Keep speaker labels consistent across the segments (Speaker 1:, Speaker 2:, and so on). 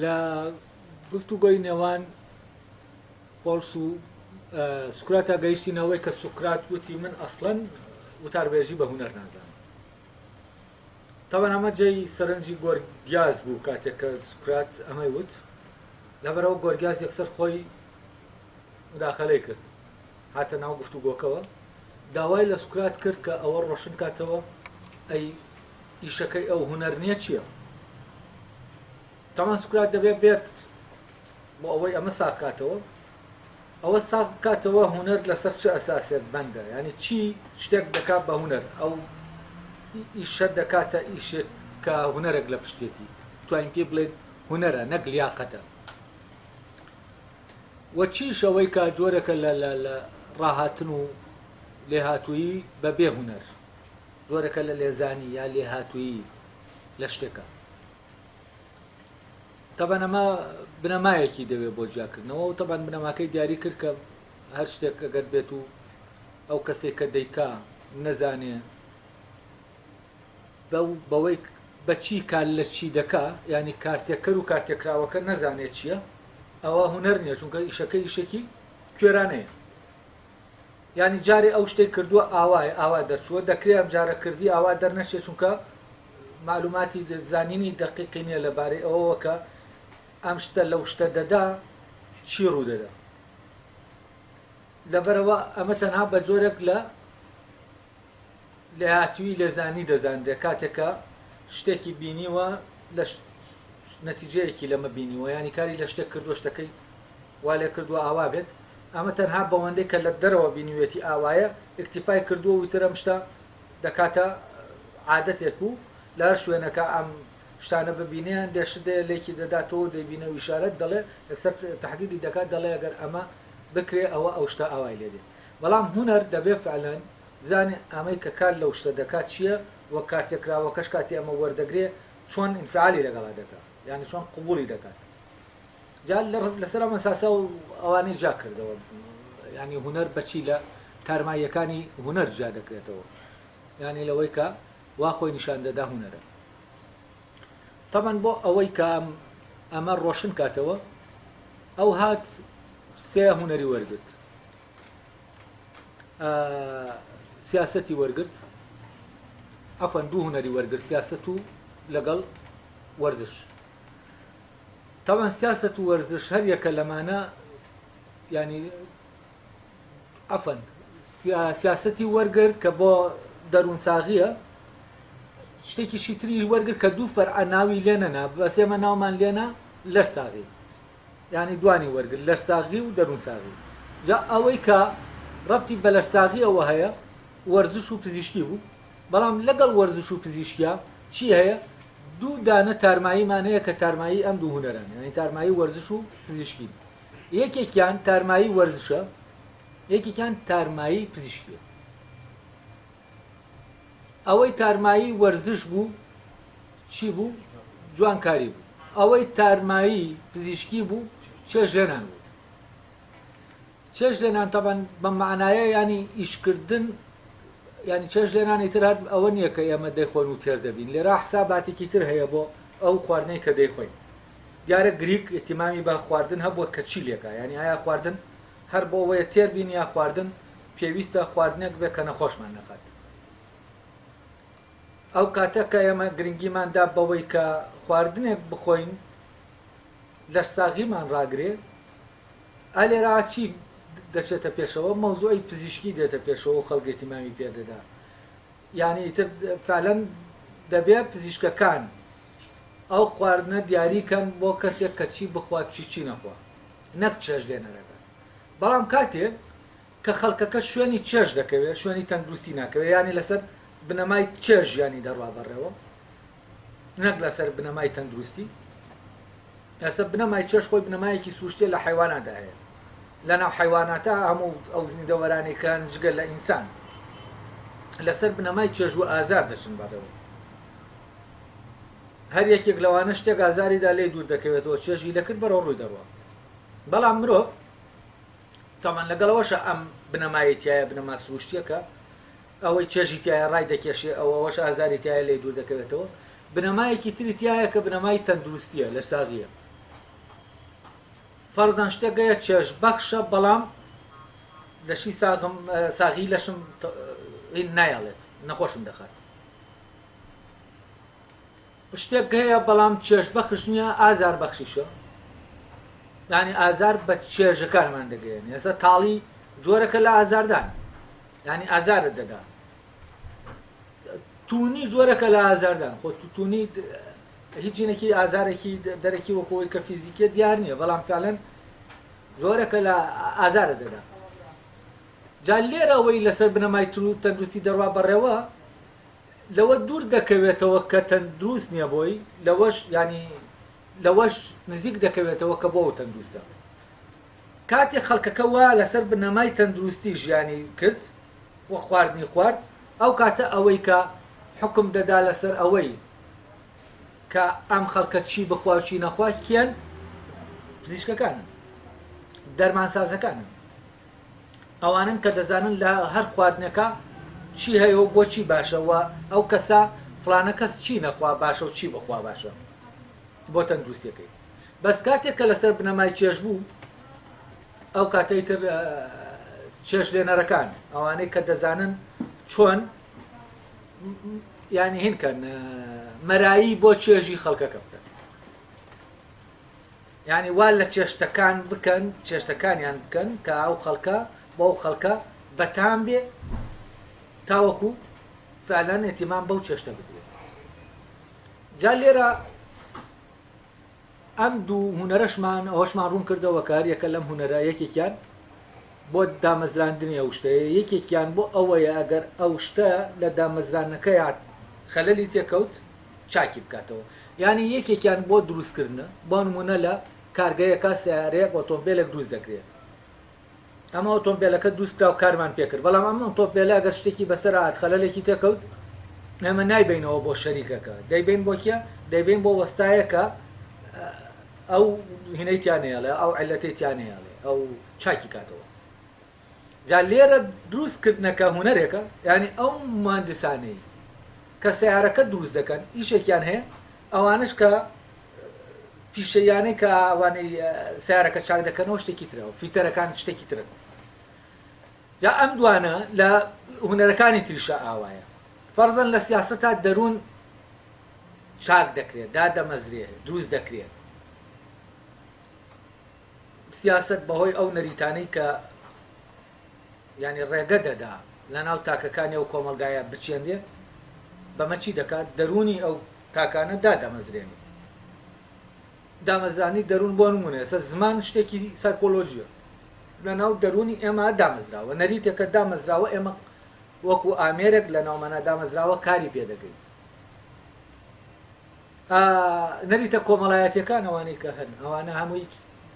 Speaker 1: لە گفتوگۆی نێوان پۆلس و سوکراتە گەیشتینەوەی کە سوکرات وتی من ئەسڵەن وتاربێژی بە هونەر نازانم. تاوان ئەمە جێی سەرنجی گۆرگیاز بوو کاتێک کە سوکرات ئەمەی وت، لەبەرەوە گۆرگیاز یەکسەر خۆی مداخەلەی کرد، هاتە ناو گفتوگۆکەوە، داوای لە سوکرات کرد کە ئەوە ڕۆشن کاتەوە ئەی ئیشەکەی ئەو هونەر نییە چییە؟ تاوان سوکرات دەبێت بێت بۆ ئەوەی ئەمە ساکاتەوە، ئەوە ساکاتەوە هونەر لەسەر چه ئەساسێک بەندە، ینی چی شتێک دەکات بە هونەر، ئەو ئیشە دەکاتە ئیشێک کە هونەرێک لە پشتێتی توانین پێ بڵێن هونەرە نەک لیاقەتە. وە چیش ئەوەی کە جۆرەکە لە ڕاهاتن و لێهاتوویی بەبێ هونەر، جۆرەکە لە لێزانی یا لێهاتوویی لە شتێکە. تەبەن ئەمە بنەمایەکی دەوێت بۆ جیاکردنەوە و تەبەن بنەماکەی دیاری کرد کە هەر شتێک ئەگەر بێت و ئەو کەسێک کە دەیکا نەزانێ بەوەی بەچی کار لە چی دەکا، ینی کارتێکەر و کارتێکراوەکە نەزانێت چییە، ئەوە هونەر نییە، چونکە ئیشەکە ئیشێکی کوێرانەیە. ینی جارێ ئەو شتێک کردووە ئاوای ئاوا دەرچووە، دەکرێت ئەم جارە کردی ئاوا دەرنەچێت، چونکە معلوماتی زانینی دقیقی نییە لەبارەی ئەوەوە کە ئەم شتە لەو شتە دەدا چی ڕوودەدا. لەبەرەوە ئەمە تەنها بە جۆرێک لە لێهاتووی لێزانی دەزانرێت، کاتێکە شتێکی بینیوە لە نەتیجەیەکی لەمە بینیوە، ینی کاری لە شتێک کردووە شتەکەی وا لێ کردووە ئاوا بێت، ئەمە تەنها بەوەندەی کە لە دەرەوە بینیوێتی ئاوایە ئیکتیفای کردووە وترە شتە دەکاتە عادەتێک و لە هەر شوێنەکە ئەم شتانە ببینیان دێشدێ لێکی دەداتەوە دەبینە و ئیشارەت دەڵێ یەکسەر تەحدیدی دەکات، دەڵێ ئەگەر ئەمە بکرێ ئەوە ئەو شتە ئاوای لێ دێت. بەڵام هونەر دەبێت فعلەن بزانێ ئەمەی کە کار لەو شتە دەکات چییە، وە کارتێکراوەکەش کاتی ئەمە وەردەگرێ چۆن ئینفعالی لەگەڵا دەکات، یعنی چۆن قبوڵی دەکات. جا لەسەر ئەمە ساسە و ئەوانەی جا کردەوە، ینی هونەر بەچی لە تارماییەکانی هونەر جا دەکرێتەوە، ینی لەوەی کە وا خۆی نیشان دەدا هونەرە. طبعاً بۆ ئەوەی کە ئەمە ڕۆشن کاتەوە ئەو هات سێ هونەری وەرگرت، سیاسەتی وەرگرت، ئەفەن دوو هونەری وەرگرت، سیاسەت و لەگەڵ وەرزش. طبعاً سیاسەت و وەرزش هەر یەکە لەمانە، ینی ئەفەن سیاسەتی وەرگرت کە بۆ دەروونساغیە، شتێکیشی تری وەرگرت کە دوو فەرعە ناوی لێنەنا، بەسێمە ناومان لێنە لەرساغی، ینی دوانی وەرگرت لەرساغی و دەروونساغی. جا ئەوەی کە ڕەبتی بە لەرساغی ئەوە هەیە وەرزش و پزیشکی بوو، بەڵام لەگەڵ وەرزش و پزیشکیە چی هەیە؟ دوو دانە تارماییمان هەیە کە تارمایی ئەم دوو هونەران، ینی تارمایی وەرزش و پزیشکی. یەکێکیان تارمایی وەرزشە، یەکێکیان تارمایی پزیشکیە. ئەوەی تارمایی وەرزش بوو چی بوو؟ جوانکاری بوو. ئەوەی تارمایی پزیشکی بوو چێژ لێنان بوو. چێژ لێنان تەبەن بە معنایە ینی ئیشکردن، ینی چێژ لێنانی تر هەر ئەوە نییە کە ئێمە دەیخۆن و تێر دەبین، لێرا حساباتێکی تر هەیە بۆ ئەو خواردنەی کە دەیخۆین. دیارە گریک ئێتیمامی بە خواردن هەبووە کە چی لێکا، ینی ئایا خواردن هەر بۆ ئەوەیە تێر بین یا خواردن پێویستە خواردنێک بێت کە نەخۆشمان نەکات. ئەو کاتە کە ئێمە گرنگیماندا بەوەی کە خواردنێک بخۆین لەرساغیمان ڕاگرێ، ئالێرا چی دەچێتە پێشەوە؟ مەوزوعی پزیشکی دێتە پێشەوە و خەڵک ئێتیمامی پێدەدا. یعنی تر فعلەن دەبێت پزیشکەکان ئەو خواردنە دیاریکەن بۆ کەسێک کە چی بخوات چی نەخوا، نەک چێژ لێنەرەکە. بەڵام کاتێک کە خەڵکەکە شوێنی چێژ دەکەوێت شوێنی تەندروستی ناکەوێت یانی لەسەر بنەمای چێژ ینی دەڕوا بەڕێوە نەک لەسەر بنەمای تەندروستی ئێستا بنەمای چێژ خۆی بنەمایەکی سروشتێ لە حیواناتدا هەیە لەناو حیواناتە هەموو ئەو زیندەوەرانێکان جگە لە ئینسان لەسەر بنەمای چێژ و ئازار دەچن بەڕێوە هەر یەکێک لەوانە شتێک ئازاریدا لێ دوور دەکەوێتەوە چێژی لەکرد بەرەو ڕووی دەڕوە بەڵام مرۆڤ تامان لەگەڵەوەشە ئەم بنەمایەتیایە بنەما سروشتیەکە ئەوەی چێژی تایە ڕای دەکێشێ ئەوەش ئازاری تایە لێ دوور دەکەوێتەوە بنەمایەکی تری تایە کە بنەمای تەندروستیە لە ساغیە فەرزان شتێکگەیە چێژ بەخشە بەڵام لەشی ساغی لەشم نایڵێت نەخۆشم دەخات شتێک هەیە بەڵام چێژ بەخش نییە ئازار بەخشیشە یعنی ئازار بە چێژەکانمان دەگەێن ئێستا تاڵی جۆرەکە لە ئازاردان یعنی ئازارت دەدا تونی جۆرەکە لە ئازاردان خۆ تونی هیچ جینێکی ئازارێکی دەرەکی وەکەوەی کە فیزیکە دیار نییە بەڵام فعلەن جۆرەکە لە ئازارە دەدا جا لێرەوەی لەسەر بنەمای تەندروستی دەڕوا بەڕێوە لەوە دوور دەکەوێتەوە کە تەندروست نییە بۆی لەوەش ینی لەوەش نزیک دەکەوێتەوە کە بۆ تەندروستە کاتێک خەڵکەکە وا لەسەر بنەمای تەندروستی ژیانی کرد وە خواردنی خوارد ئەو کاتە ئەوەی کە حکم دەدا لەسەر ئەوەی کە ئەم خەڵکە چی بخوا و چی نەخوا کێن پزیشکەکانن دەرمانسازەکانن ئەوانن کە دەزانن لە هەر خواردنەکە چی هەیە و بۆچی باشەوە ئەو کەسە فلانە کەس چی نەخوا باشە و چی بخوا باشە بۆ تەندروستیەکەی بەس کاتێک کە لەسەر بنەمای چێژ بوو ئەو کاتەی تر چێژ لێنەرەکان ئەوانەی کە دەزانن چۆن ینی هینکەن مەرایی بۆ چێژی خەڵکەکە بکەن ینی وا لە چێشتەکان بکەن چێشتەکانیان بکەن کە ئەو خەڵکە بۆ ئەو خەڵکە بەتام بێ تاوەکو فعلەن ئێتیمان بەو چێشتە بدرێت جا لێرە ئەم دوو هونەرەشمان ئەوەشمان ڕوون کردەوە کار یەکە لەم هونەرە یەکێکیان بۆ دامەزراندنی ئەو شتەیە یەکێکیان بۆ ئەوەیە ئەگەر ئەو شتە لە دامەزرانەکەی خەلەلی تێکەوت چاکی بکاتەوە ینی یەکێکیان بۆ دروستکردنە بۆ نمونە لە کارگەیەکە سیارەیەک ئۆتۆمبیلێک دروست دەکرێت ئەمە ئۆتۆمبیلەکە دروستکرا و کارمان پێکرد بەڵام ئەم ئۆتۆمبیلە ئەگەر شتێکی بەسەر هات خەلەلێکی تێکەوت ئێمە نایبینەوە بۆ شەریکەکە دەیبین بۆ کێ دەیبین بۆ وەستایەکە ئەو هینەی تیانەیەڵێ ئەو عیلەتەی تیانەیەڵێ ئەو چاکی کاتەوە جا لێرە دروستکردنەکە هونەرێکە ینی ئەو مهندسانەی کە سیارەکە دروست دەکەن ئیشێکیان هەیە ئەوانش کە پیشەیانەی کە ئەوانەی سیارەکە چاک دەکەنەوە شتێکی ترەوە فیتەرەکان شتێکی ترن جا ئەم دوانە لە هونەرەکانی تریشە ئاوایە فەرزەن لە سیاسەتا دەروون چاک دەکرێت دادەمەزرێت دروست دەکرێت سیاست بەهۆی ئەو نەریتانەی کە ینی ڕێگە دەدا لە ناو تاکەکانی ئەو کۆمەلگایە بچێندێت بەمە چی دەکات دەرونی ئەو تاکانە دادەمەزرێنی دامەزرانی دەروون بۆ نمونە ئێستا زمان شتێکی سایکۆلۆژیە لە ناو دەرونی ئێمە دامەزراوە نەریتێکە دامەزراوە ئێمە وەکو ئامێرێک لە ناومانە دامەزراوە کاری پێدەگەین نەریتە کۆمەڵایەتیەکان ئەوانەی کە هەن ئەوانە هەمووی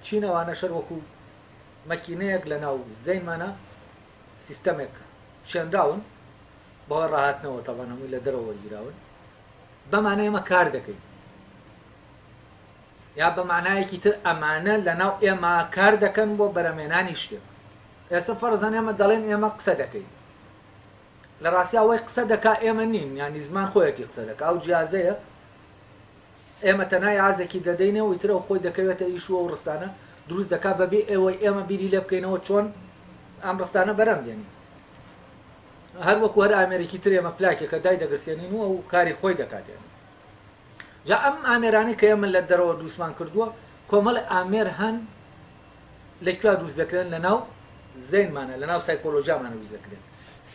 Speaker 1: چینەوانە شەر وەکو مەکینەیەک لە ناو زەینمانە سیستەمێک شێنراون بەوە ڕاهاتنەوە تەوان هەمووی لە دەرەوە وەرگیراون بەمانە ئێمە کار دەکەین یا بە معنایەکی تر ئەمانە لە ناو ئێمە کار دەکەن بۆ بەرەمێنانی شتێک ئێستا فەرزان ئێمە دەڵێن ئێمە قسە دەکەین لە ڕاستی ئەوەی قسە دەکا ئێمە نین ینی زمان خۆیەتی قسە دەکا ئەو جیازەیە ئێمە تەنای عازێکی دەدەینەوە ئیترەوە خۆی دەکەوێتە ئیشوە و ڕستانە دروست دەکا بەبێ ئێوەی ئێمە بیری لێ بکەینەوە چۆن ئەم ڕستانە بەرەم دێنی هەر وەکو هەر ئامێرێکی تر ئێمە پلاکێکە دای دەگرسێنینەوە و کاری خۆی دەکاتێن جا ئەم ئامێرانی کە ئێمە لە دەرەوە دروستمان کردووە کۆمەڵی ئامێر هەن لەکوێ دروست دەکرێن لە ناو زەینمانە لە ناو سایکۆلۆژیامانە دروست دەکرێن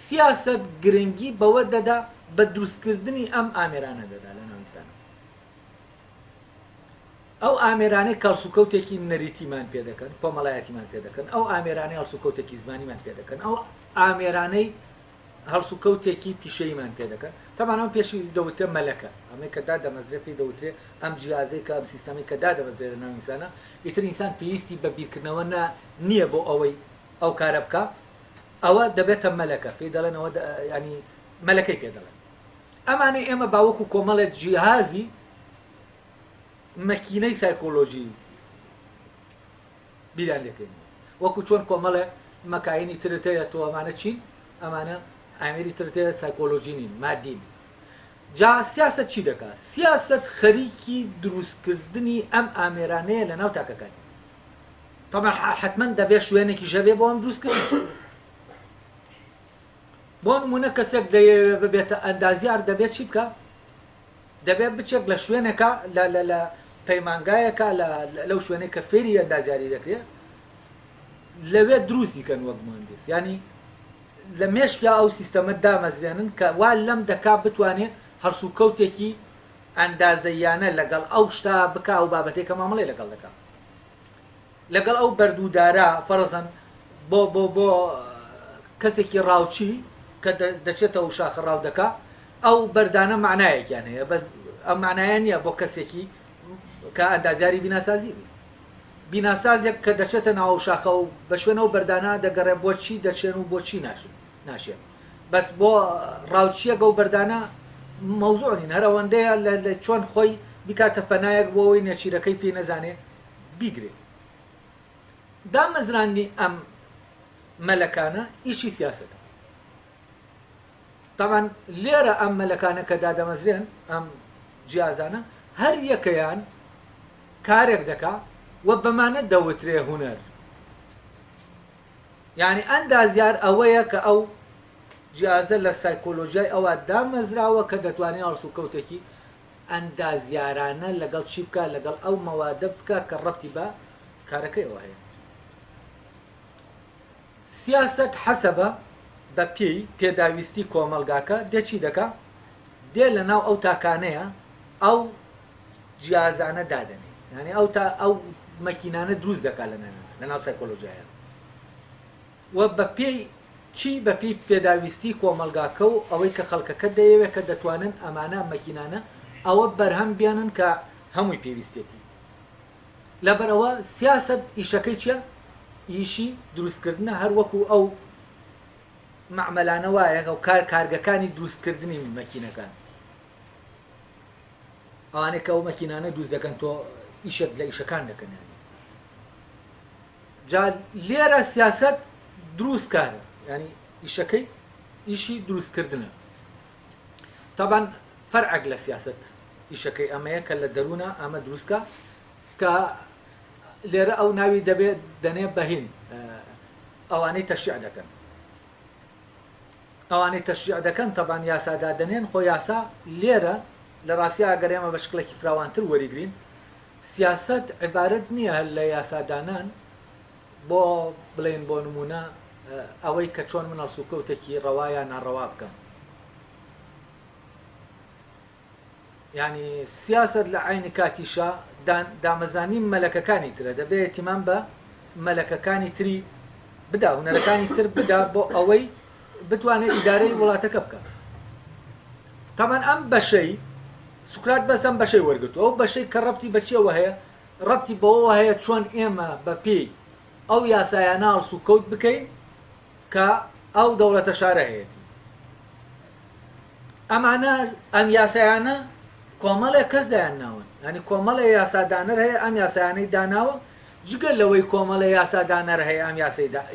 Speaker 1: سیاسەت گرنگی بەوە دەدا بە دروستکردنی ئەم ئامێرانە دەدا لە ناو ئینسانە ئەو ئامێرانەی کەڵسوکەوتێکی نەریتیمان پێ دەکەن کۆمەڵایەتیمان پێ دەکەن ئەو ئامێرانەی هەڵسوکەوتێکی زمانیمان پێ دەکەن ئەو ئامێرانەی هەڵسوکەوتێکی پیشەیمان پێ دەکەن تەمان ئەم پێشی دەوترێ مەلەکە ئەمەی کەدا دەمەزرێ پێی دەوترێ ئەم جیازەی کە ئەم سیستەمی کەدا دەمەزرێ لە ناو ئینسانە ئیتر ئینسان پێویستی بە بیرکردنەوە نییە بۆ ئەوەی ئەو کارە بکە ئەوە دەبێتە مەلەکە پێی دەڵێنەوە ینی مەلەکەی پێ دەڵێن ئەمانەی ئێمە باوەکو کۆمەڵێت جیهازی مەکینەی سایکۆلۆژی بیران لێکەین وەکو چۆن کۆمەڵێ مەکاینی ترتەیە تۆ ئەمانە چین ئەمانە ئامێری ترتەیە سایکۆلۆژی نین مادین جا سیاست چی دەکات سیاست خەریکی دروستکردنی ئەم ئامێرانەیە لە ناو تاکەکانی طبعا حتما دەبێت شوێنێکی ژەبێ بۆ ئەم دروستکردن بۆ نمونە کەسێک ببێتە ئەندازیار دەبێت چی بکە دەبێت بچێک لە شوێنێکە لە پەیمانگایەکە لەو شوێنێک کە فێری ئەندازیاری دەکرێت لەوێ دروستیکەن وەک مهندس ینی لە مێشکیا ئەو سیستەمە دامەزرێنن کە وا لەم دەکا بتوانێت هەرسوکەوتێکی ئەندازەیانە لەگەڵ ئەو شتا بکا و بابەتێک کە مامەڵێ لەگەڵ دەکا لەگەڵ ئەو بەردوودارە فەرزەن بۆ کەسێکی ڕاوچی کە دەچێتەوە شاخ ڕاو دەکا ئەو بەردانە معنایەکیان هەیە بەس ئەم معنایە نییە بۆ کەسێکی کە ئەندازیاری بیناسازی بی بیناسازێک کە دەچێتە ناو شاخە و بە شوێنەوە بەردانە دەگەڕێ بۆچی دەچێن و بۆچی ناشێن بەس بۆ ڕاوچیە گە و بەردانە مەوزوعنین هەرەوەندەیە لە چۆن خۆی بیکاتە پەنایەک بۆ ئەوەی نێچیرەکەی پێ نەزانێ بیگرێ دامەزراندنی ئەم مەلەکانە ئیشی سیاسەتە طبعا لێرە ئەم مەلەکانە کە دادەمەزرێن ئەم جیازانە هەر یەکەیان کارێک دەکا و بەمانە دەوترێ هونەر یعنی ئەندازیار ئەوەیە کە ئەو جیازە لە سایکۆلۆژیای ئەوە دامەزراوە کە دەتوانێت هەڵسوکەوتێکی ئەندازیارانە لەگەڵ چی بکە لەگەڵ ئەو مەوادە بکە کە ڕەبتی بە کارەکەی ئەوە هەیە سیاست حەسەبە بە پێی پێداویستی کۆمەلگاکە دێچی دەکا دێ لە ناو ئەو تاکانەیە ئەو جیازانە دادەنێ یعنی ئەو مەکینانە دروست دەکات لە ناو سایکۆلۆژیایە و بە پێی چی بە پێی پێداویستی کۆمەلگاکە و ئەوەی کە خەڵکەکە دەیەوێت کە دەتوانن ئەمانە مەکینانە ئەوە بەرهەم بێنن کە هەمووی پێویستێتی لەبەرەوە سیاست ئیشەکەی چییە ئیشی دروستکردنە هەر وەکو ئەو معمەلانە وایە ئەو کارگەکانی دروستکردنی مەکینەکان ئەوانەیە کە ئەو مەکینانە دروست دەکەن تۆ ئیشت لە ئیشەکان دەکەن جا لێرە سیاست دروست کارە ینی ئیشەکەی ئیشی دروستکردنە طبعا فەرعەک لە سیاست ئیشەکەی ئەمەیە کە لە دەروونە ئەمە دروستکە کە لێرە ئەو ناوی دەبێت دەنێ بەهین ئەوانەی تەشریع دەکەن ئەوانەی تەشریع دەکەن طبعا یاسادا دەنێن خۆ یاسا لێرە لە ڕاستی ئەگەر ئێمە بە شکلێکی فراوانتر وەریگرین سیاست عیبارەت نییە لە یاسادانان بۆ بڵێن بۆ نمونە ئەوەی کە چۆن من هەڵسوکەوتێکی ڕەوایە ناڕەوا بکەم یعنی سیاست لە عینی کاتیشا دامەزانی مەلەکەکانی ترە دەبێت ئێتیمان بە مەلەکەکانی تری بدا هونەرەکانی تر بدا بۆ ئەوەی بتوانێت ئیدارەی وڵاتەکە بکە تەمان ئەم بەشەی سوکرات بەس ئەم بەشەی وەرگرتو ئەو بەشەی کە ڕەبتی بەچیەوە هەیە ڕەبتی بەوە هەیە چۆن ئێمە بە پێی ئەو یاسایانە هەڵسوکەوت بکەین کە ئەو دەوڵەتە شارە هەیەتی ئەمانە ئەم یاسایانە کۆمەڵێک کەس دایان ناون ینی کۆمەڵی یاسادانەر هەیە ئەم یاسایانەی داناوە جگەل لەوەی کۆمەڵی یاسادانەر هەیە ئەم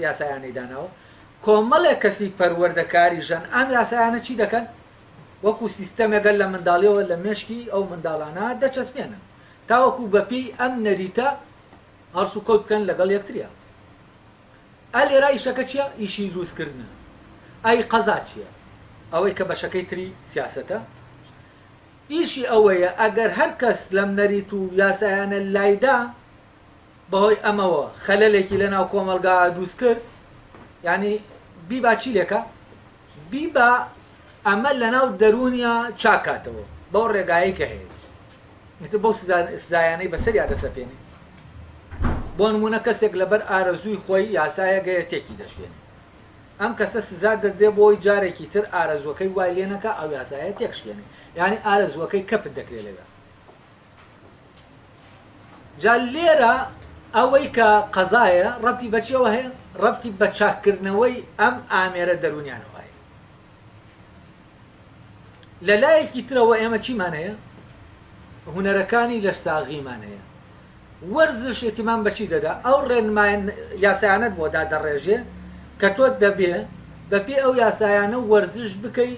Speaker 1: یاسایانەی داناوە کۆمەڵێک کەسی پەروەردەکاری ژەن ئەم یاسایانە چی دەکەن وەکو سیستەمێگەل لە منداڵیەوە لە مێشکی ئەو منداڵانە دەچەسپێنن تاوەکو بەپی ئەم نەریتە هەڵسوکەوت بکەن لەگەڵ یەکتریە ئەلێرا ئیشەکە چییە ئیشی دروستکردنە ئەی قەزا چییە ئەوەی کە بەشەکەی تری سیاسەتە ئیشی ئەوەیە ئەگەر هەر کەس لەم نەریت و یاسایانە لایدا بەهۆی ئەمەوە خەلەلێکی لە ناو کۆمەلگا دروست کرد یعنی بیبا چی لێکە بیبا ئەمە لە ناو دەرونیا چاکاتەوە بەو ڕێگایی کە هەیە بەو سزایانەی بەسەریا دەسەپێنێ. بۆ نمونە کەسێک لەبەر ئارەزووی خۆی یاسایە گەیەتێکی دەشێنێ، ئەم کەسە سزا دەدرێ بۆی جارێکی تر ئارەزوەکەی وای لێ نەکە ئەو یاسایە تێکشکێنێ، یعنی ئارەزوەکەی کەپت دەکرێت لێرە. جا لێرە ئەوەی کە قەزایە ڕەبتی بەچیەوە هەیە؟ ڕەبتی بە چاککردنەوەی ئەم ئامێرە دەرونیانەوە هەیە. لە لایەکی ترەوە ئێمە چیمان هەیە؟ هونەرەکانی لەش ساغیمان هەیە. وەرزش ئێتیمان بەچی دەدا؟ ئەو ڕێنمایان یاسایانت بۆ دادەڕێژێ کە تۆ دەبێ بەپێ ئەو یاسایانە وەرزش بکەی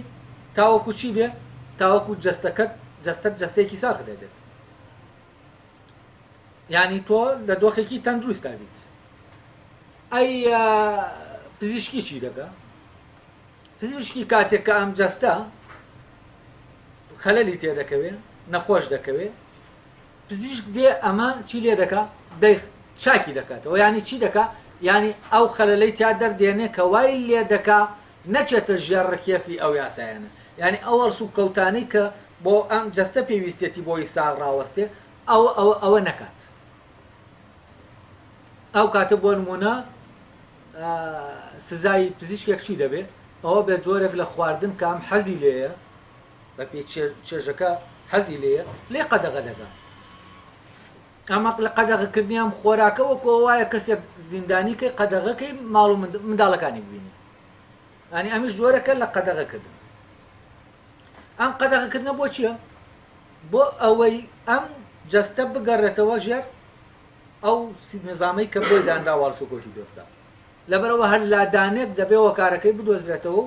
Speaker 1: تاوەکو چی بێ؟ تاوەکو جەستەت جەستەیەکی ساغ دەبێت. یعنی تۆ لە دۆخێکی تەندروستە بیت. ئەی پزیشکی چی دەکە؟ پزیشکی کاتێک کە ئەم جەستە خەلەلی تێدەکەوێ، نەخۆش دەکەوێ، پزیشک دێ ئەمە چی لێ دەکا؟ چاکی دەکاتەوە. یعنی چی دەکا؟ یعنی ئەو خەلەلەی تا دەردێنێ کە وای لێ دەکا نەچێتە ژێڕکێفی ئەو یاسایانە. یعنی ئەوەڵ سوو کەوتانەی کە بۆ ئەم جەستە پێویستێتی بۆی ساغ ڕاوەستێ ئەوە نەکات. ئەو کاتە بۆ نمونە سزای پزیشکێک چی دەبێت؟ ئەوە بێ جۆرێک لە خواردن کام حەزی لێیە، بە پێ چێژەکە حەزی لێیە، لێ قەدەغە دەگا. ئەمە لە قەدەغەکردنیان خۆراکە وەکو وایە کەسێک زیندانی کەی قەدەغەکەی ماڵ و منداڵەکانی ببینی. ئەنی ئەمیش جۆرەکە لە قەدەغەکردن. ئەم قەدەغەکردنە بۆ چییە؟ بۆ ئەوەی ئەم جەستە بگەڕێتەوە ژێر ئەو نظامەی کە بۆی دانرا واڵسوکۆتی دۆکدا. لەبەرەوە هەر لادانێک دەبێ هۆکارەکەی بدۆزرێتەوە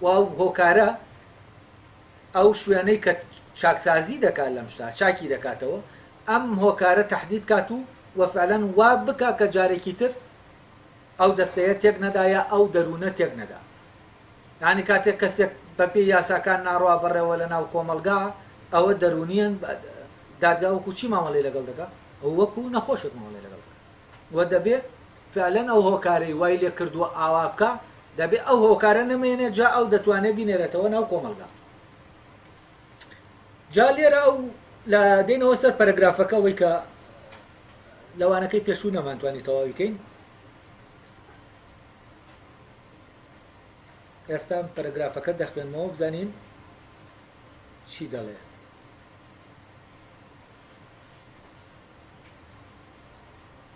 Speaker 1: و هۆکارە ئەو شوێنەی کە چاکسازی دەکات لەم شتا چاکی دەکاتەوە، ئەم هۆکارە تەحدید کات و وەفعەلەن وا بکا کە جارێکی تر ئەو دەستەیە تێک نەدایە، ئەو دەروونە تێک نەدا. یعنی کاتێک کەسێک بەپێ یاساکان ناڕوا بەڕێوە لە ناو کۆمەلگا ئەوە دەرونیان دادگا وەکو چی مامەڵەی لەگەڵ دەکا؟ ئەو وەکو نەخۆشت مامەڵەی لەگەڵ دەکا. وە دەبێ فعلەن ئەو هۆکارەی وای لێ کردووە ئاوا بکە، دەبێ ئەو هۆکارە نەمێنێ جا ئەو دەتوانێت بینێرێتەوە ناو کۆمەلگا. جا لێرە ئەو لە دێنەوە سەر پەرەگرافەکە ئەوەی کە لەوانەکەی پێشوو نەمانتوانی تەواوی بکەین. ئێستا پەرەگرافەکە دەخوێنمەوە بزانین چی دەڵێ.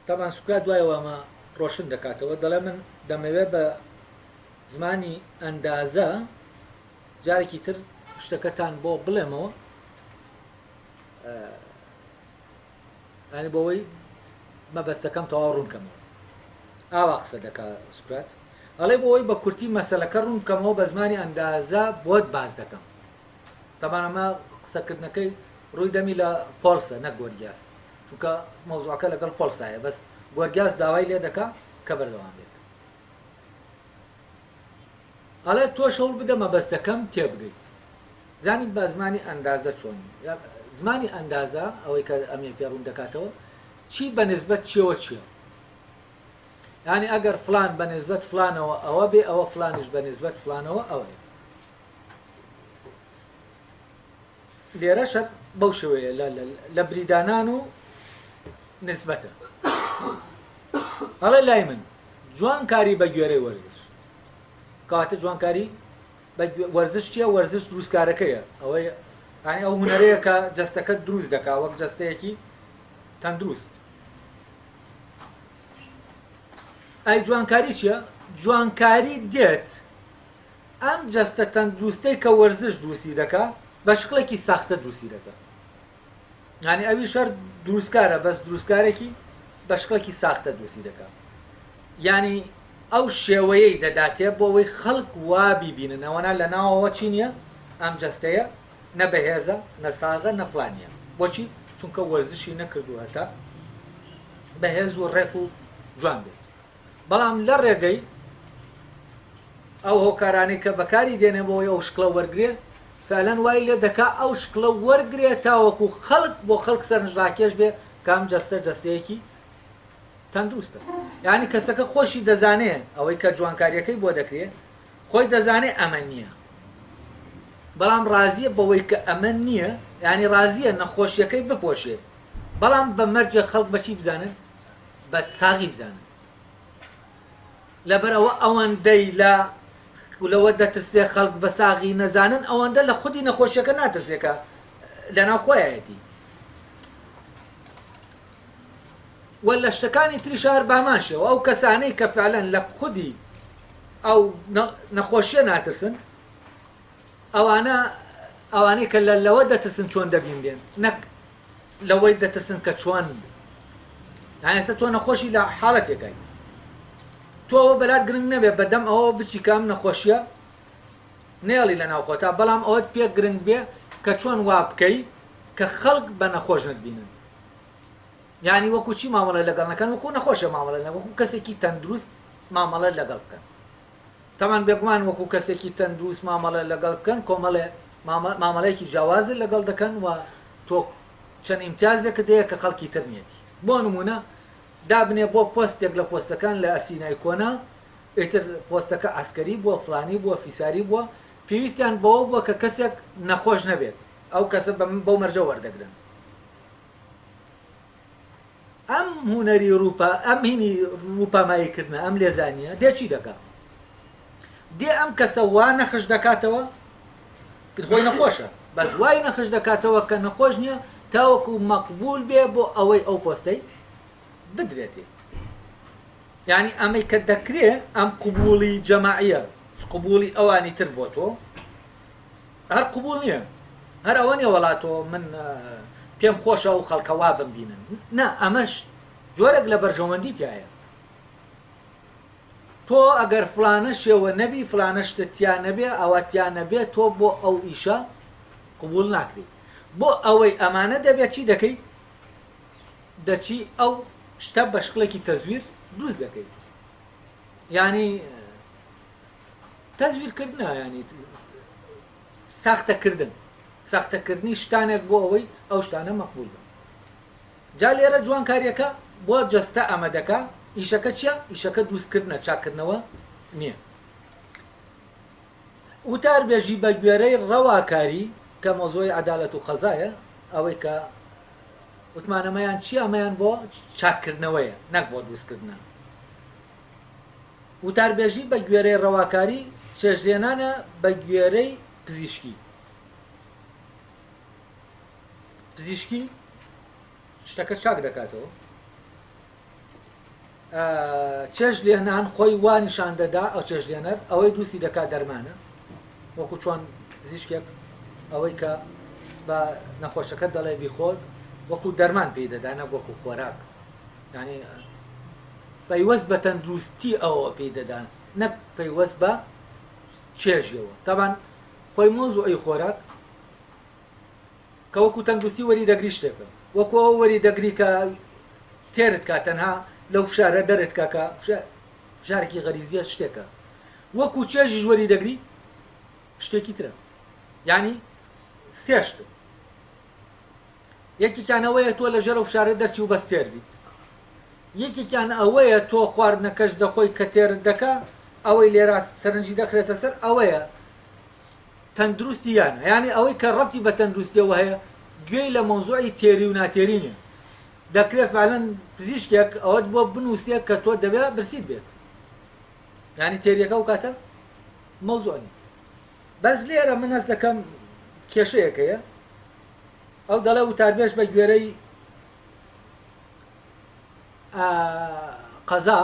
Speaker 1: تامان سوکات دوایەوە ئەمە ڕۆشن دەکاتەوە، دەڵێ من دەمەوێت بە زمانی ئەندازە جارێکی تر شتەکەتان بۆ بڵێمەوە، ینی بۆەوەی مەبەستەکەم تەواو ڕوونکەمەوە. ئاوا قسە دەکا سوکات، ئەڵێ بۆەوەی بە کورتی مەسەلەکە ڕوونکەمەوە بە زمانی ئەندازە بۆت باز دەکەم. تەمان ئەمە قسەکردنەکەی ڕووی دەمی لە پۆلسە نەک گۆرگیاس، چونکە مۆزوعەکە لەگەڵ پۆلسایە، بەس گۆرگیاس داوای لێ دەکا کە بەردەوام بێت. ئەڵێ تۆ شەوڵ بدە مەبەستەکەم تێبگەیت. زانی بە زمانی ئەندازە چۆن؟ زمانی ئەندازە ئەوەی کە ئەمێ پێڕوون دەکاتەوە چی بە نسبەت چیەوە چییە؟ یعنی ئەگەر فلان بە نسبەت فلانەوە ئەوە بێ، ئەوە فلانش بە نسبەت فلانەوە ئەوەیە. لێرەشە بەو شێوەیە لە بریدانان و نسبەتە. هەڵێ لای من جوانکاری بە گوێرەی وەرزش، کاتە جوانکاری وەرزش چییە؟ وەرزش دروستکارەکەیە، ئەوەی ئەو هونەرەیە کە جەستەکە دروست دەکا وەک جەستەیەکی تەندروست. ئەی جوانکاری چییە؟ جوانکاری دێت ئەم جەستە تەندروستەی کە وەرزش دروستی دەکا بە شکڵێکی ساختە دروستی دەکا. یعنی ئەوی شەر دروستکارە، بەس دروستکارێکی بە شکڵێکی ساختە دروستی دەکا. یعنی ئەو شێوەیەی دەداتێ بۆ ئەوەی خەڵک وا بیبینن ئەوەنا لە ناوەوە چی نییە؟ ئەم جەستەیە نە بەهێزە، نە ساغە، نە فلانیە. بۆچی؟ چونکە وەرزشی نەکردو هەتا بەهێز و ڕێک و جوان بێت. بەڵام لە ڕێگەی ئەو هۆکارانەی کە بەکاری دێنێ بۆ ئەو شکڵە وەرگێ، فعلەن وای لێ دەکا ئەو شکڵە وەرگێ تاوەکو خەڵک بۆ خەڵک سەرنجڕاکێش بێ کام جەستە جەستەیەکی تەندروستە. یعنی کەسەکە خۆشی دەزانێ ئەوەی کە جوانکاریەکەی بۆ دەکرێت، خۆی دەزانێ ئەمە نییە. بەڵام ڕازیە بەوەی کە ئەمە نییە، ینی ڕازیە نەخۆشیەکەی بپۆشێت، بەڵام بە مەرجە خەڵک بەچی بزانن، بە چاغی بزانن. لەبەرەوە ئەوەندەی لەوە دەترسێ خەڵک بە ساغی نەزانن، ئەوەندە لە خودی نەخۆشیەکە ناترسێکە لەناو خۆیەتی. وە لە شتەکانی تری شار باماشەوە ئەو کەسانەی کە فعلەن لە خودی ئەو نەخۆشیە ناترسن، ئەوانەی کە لەوە دەترسن چۆن دەبین بێن، نەک لەوەی دەترسن کە چۆن هەستا تۆ نەخۆشی لە حاڵەتێکای تۆ ئەوە بەلات گرنگ نەبێ بەدەم ئەوە بچی کام نەخۆشیە نێڵی لە ناوخۆتا، بەڵام ئەوەت پێ گرنگ بێ کە چۆن وا بکەی کە خەڵک بە نەخۆش نتبینن. یعنی وەکو چی مامەڵە لەگەڵ نەکەن، وەکو نەخۆشە مامەڵە وەکو کەسێکی تەندروست مامەڵە لەگەڵ بکەن. تەمان بێگومان وەکو کەسێکی تەندروست مامەڵە لەگەڵ بکەن، کۆمەڵێ مامەڵەیەکی جیاوازت لەگەڵ دەکەن و تۆ چەند ئیمتیازێکت هەیە کە خەڵکی تر نیەتی. بۆ نمونە دابنێ بۆ پۆستێک لە پۆستەکان لە ئەسینای کۆنا، ئیتر پۆستەکە ئاسکەری بووە، فلانی بووە، فیساری بووە، پێویستیان بەوە بووە کە کەسێک نەخۆش نەبێت، ئەو کەسە بەو مەرجە وەردەگرن. ئەم هونەری ئەم هینی ڕووپاماییکردنە، ئەم لێزانیە دێ چی دەکات؟ دێ ئەم کەسە وا نەخش دەکاتەوە خۆی نەخۆشە، بەس وای نەخش دەکاتەوە کە نەخۆش نییە تاوەکو مەقبول بێ بۆ ئەوەی ئەو پۆستەی بدرێتێ. یعنی ئەمەی کە دەکرێ ئەم قبولی جەماعیە، قبولی ئەوانی تر بۆ تۆ هەر قبول نییە، هەر ئەوە نیە وڵاتۆ من پێم خۆشە و خەڵکەوا بمبینن، نا ئەمەش جۆرێک لە بەرژەوەندی تایە. تۆ ئەگەر فلانە شێوە نەبی، فلانە شتتیان نەبێ، ئەوەتیان نەبێ، تۆ بۆ ئەو ئیشە قبول ناکرێت. بۆ ئەوەی ئەمانە دەبێت چی دەکەی؟ دەچی ئەو شتە بە شکلێکی تەزویر دروست دەکەیت. ینی تەزویرکردنە، ینی ساختەکردنی شتانێک بۆ ئەوەی ئەو شتانە مەقبول بن. جا لێرە جوانکاریەکە بۆ جەستە ئەمە دەکا، ئیشەکە چییە؟ ئیشەکە دروستکردنە، چاکردنەوە نییە. وتار بێژی بە گوێرەی ڕەواکاری کە مۆزۆی عەدالەت و قەزایە، ئەوەی کە وتمانەمەیان چی؟ ئەمەیان بۆ چاکردنەوەیە، نەک بۆ دروستکردنە. وتاربێژی بە گوێرەی ڕەواکاری چێژلێنانە بە گوێرەی پزیشکی. پزیشکی شتەکە چاک دەکاتەوە. چێژلێنان خۆی وانیشان دەدا، ئەو چێژلێنەر ئەوەی دووسی دەکات دەرمانە، وەکو چۆن پزیشکێک ئەوەی کە بە نەخۆشەکە دەڵێ بیخۆر وەکو دەرمان پێی دەدا، نەک وەکو خۆراک. یعنی پەیوەست بە تەندروستی ئەوە پێی دەدان، نەک پەیوەست بە چێژیەوە. تەبان خۆی مۆزوعی خۆراک کە وەکو تەندروستی وەری دەگری شتێکە، وەکو ئەو وەری دەگری کە تێرت کا تەنها لەو فشارە دەرت کاکە فشارێکی غەریزیە شتێکە، وەکو چێژیش وەری دەگری شتێکی ترە. یعنی سێ شت، یەکێکیان ئەوەیە تۆ لە ژێر و فشارە دەرچی و بەس تێر بیت، یەکێکیان ئەوەیە تۆ خواردنەکەش دەخۆی کە تێرت دەکا، ئەوەی لێرە سەرنجی دەخرێتە سەر، ئەوەیە تەندروستی یانە. یعنی ئەوەی کە ڕەبتی بە تەندروستیەوە هەیە گوێی لە مۆزوعی تێری و ناتێرینە. دەکرێت فعلەن پزیشکێک ئەوەت بۆ بنووسێت کە تۆ دەبێت برسیت بێت، یعنی تێریەکە و کاتە مۆزوعی. بەس لێرە من هەست دەکەم کێشەیەکەیە، ئەو دەڵێ وتاربێژ بە گوێرەی قەزا،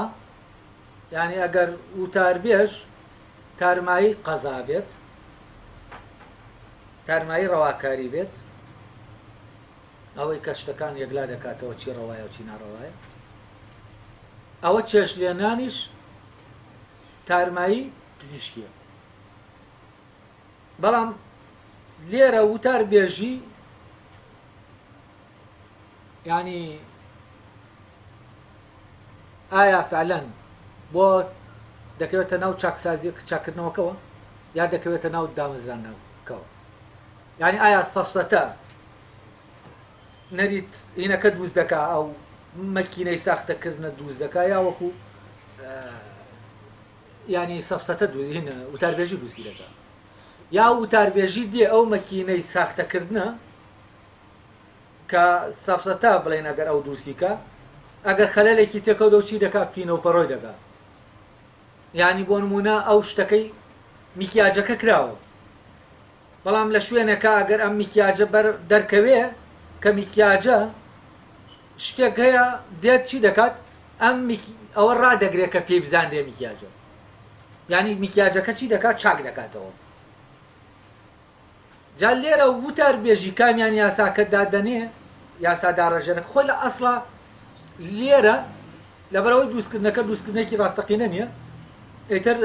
Speaker 1: یعنی ئەگەر وتاربێژ تارمایی قەزا بێت، تارمایی ڕەواکاری بێت، ئەوەی کە شتەکان یەکلا دەکاتەوە چی ڕەوایە و چی ناڕەوایە، ئەوە چێژلێنانیش تارمایی پزیشکیە. بەڵام لێرە وتاربێژی یعنی ئایا فعلەن بۆ دەکەوێتە ناو چاکسازی چاکردنەوەکەوە یا دەکەوێتە ناو دامەزرانەوەکەوە؟ یعنی ئایا سەفسەتە نەریت هینەکە دروست دەکا، ئەو مەکینەی ساختەکردنە دروست دەکا، یا وەکو ینی سەفسەتە هینە وتاربێژی دروستی دەکا؟ یا وتاربێژی دێ ئەو مەکینەی ساختەکردنە کە سەفسەتا بڵێن ئەگەر ئەو دووسیکە ئەگەر خەلەلێکی تێکەوت و چی دەکات پینەوپەڕۆی دەکات یعنی بۆ نمونە ئەو شتەکەی میکیاجەکە کراوە بەڵام لە شوێنەکە ئەگەر ئەم میکیاجە دەرکەوێ کە میکیاجە شتێک هەیە دێت چی دەکات ئەوە ڕادەگرێت کە پێی بزاندێ میکیاجە یعنی میکیاجەکە چی دەکات چاک دەکاتەوە جا لێرە وتاربێژی کامیان یاساکە دادەنێ یاسا داڕێژەرە خۆی لە ئەسڵا لێرە لەبەرەوەی دروستکردنەکە دروستکردنێکی ڕاستەقینە نییە ئیتر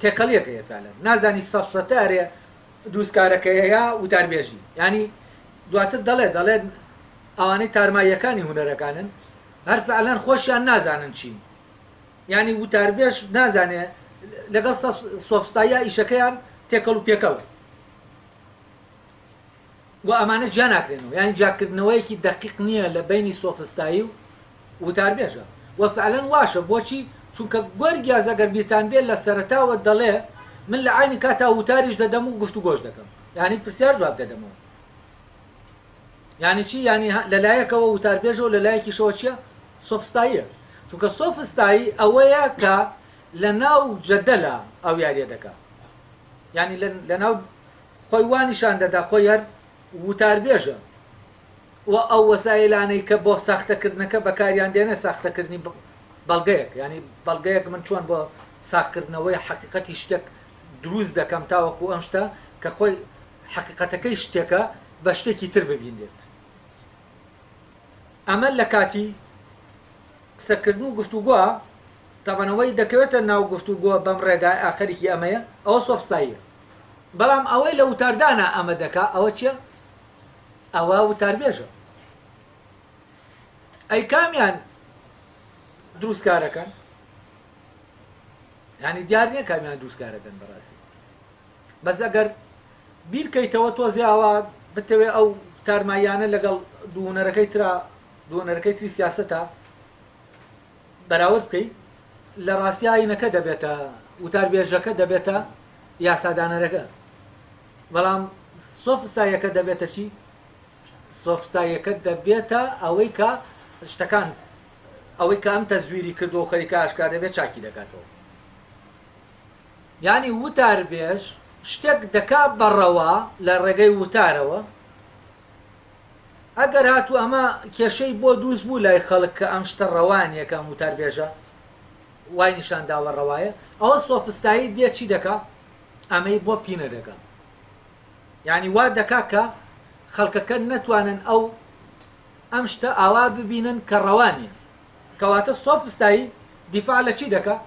Speaker 1: تێکەڵیەکە ێفعلەن نازانی سەفسەتارێ دروستکارەکەیە وتاربێژی ینی دواتر دەڵێت ئەوانەی تارماییەکانی هونەرەکانن هەر فعلەن خۆشیان نازانن چین ینی وتاربێژ نازانێ لەگەڵ سۆفستاییە ئیشەکەیان تێکەڵ و پێکەڵ و ئەمانە جیا ناکرێنەوە ینی جاکردنەوەیەکی دەقیق نییە لە بینی سۆفستایی و وتاربێژە و فعلەن واشە بۆچی چونکە گۆرگیاز ئەگەر بیرتان بێت لە سەرەتاوە دەڵێ من لە عینی کاتا وتاریش دەدەم و گفت و گۆش دەکەم یعنی پرسیار جواب دەدەمەوە یعنی چی ینی لەلایەکەوە وتاربێژە و لەلایەکیشەوە چییە سۆفستاییە چونکە سۆفستایی ئەوەیە کە لە ناو جەدەلە ئەو یاریە دەکات ینی لە ناو خۆی وانیشان دەدا خۆی هەر وتاربێژە و ئەو وەسایلانەی کە بۆ ساختەکردنەکە بەکاریان دێنە ساختەکردنی بەڵگەیەک ینی بەڵگەیەک من چۆن بۆ ساختکردنەوەی حقیقەتی شتێک دروست دەکەم تاوەکو ئەم شتە کە خۆی حقیقەتەکەی شتێکە بە شتێکی تر ببینێت ئەمە لە کاتی قسەکردن و گفتوگۆ تەبەنەوەی دەکەوێتە ناو گفتوگۆ بەم ڕێگای ئاخەرێکی ئەمەیە ئەوە سۆفستاییە بەڵام ئەوەی لە وتاردانە ئەمە دەکا ئەوە چییە ئەوە وتاربێژە ئەی کامیان دروستکارەکەن ینی دیار نییە کامیان دروستکارەکەن بەڕاستی بەس ئەگەر بیرکەیتەوە تۆزێ ئەوە بتەوێ ئەو تارماییانە لەگەڵ دوونەرەکەی تری سیاسەتە بەراورد بکەیت لە ڕاستیایینەکە دەبێتە وتاربێژەکە دەبێتە یاسادانەرەکە بەڵام سۆفستاییەکە دەبێتە چی سۆفستاییەکە دەبێتە ئەوەی کە شتەکان ئەوەی کە ئەم تەزویری کردو و خەریکە ئاشکار دەبێت چاکی دەکاتەوە ینی وتاربێژ شتێک دەکات بەڕەوە لە ڕێگەی وتارەوە ئەگەر هاتوو ئەمە کێشەی بۆ دروست بوو لای خەڵک کە ئەم شتە ڕەوانیەکە وتاربێژە وای نیشان داوە ڕەوایە ئەوە سۆفستایی دێ چی دەکات ئەمەی بۆ پینە دەکات یعنی وا دەکات کە خەڵکەکە نەتوانن ئەم شتە ئاوا ببینن کە ڕەوانیە کەواتە سۆفستایی دیفاع لە چی دەکات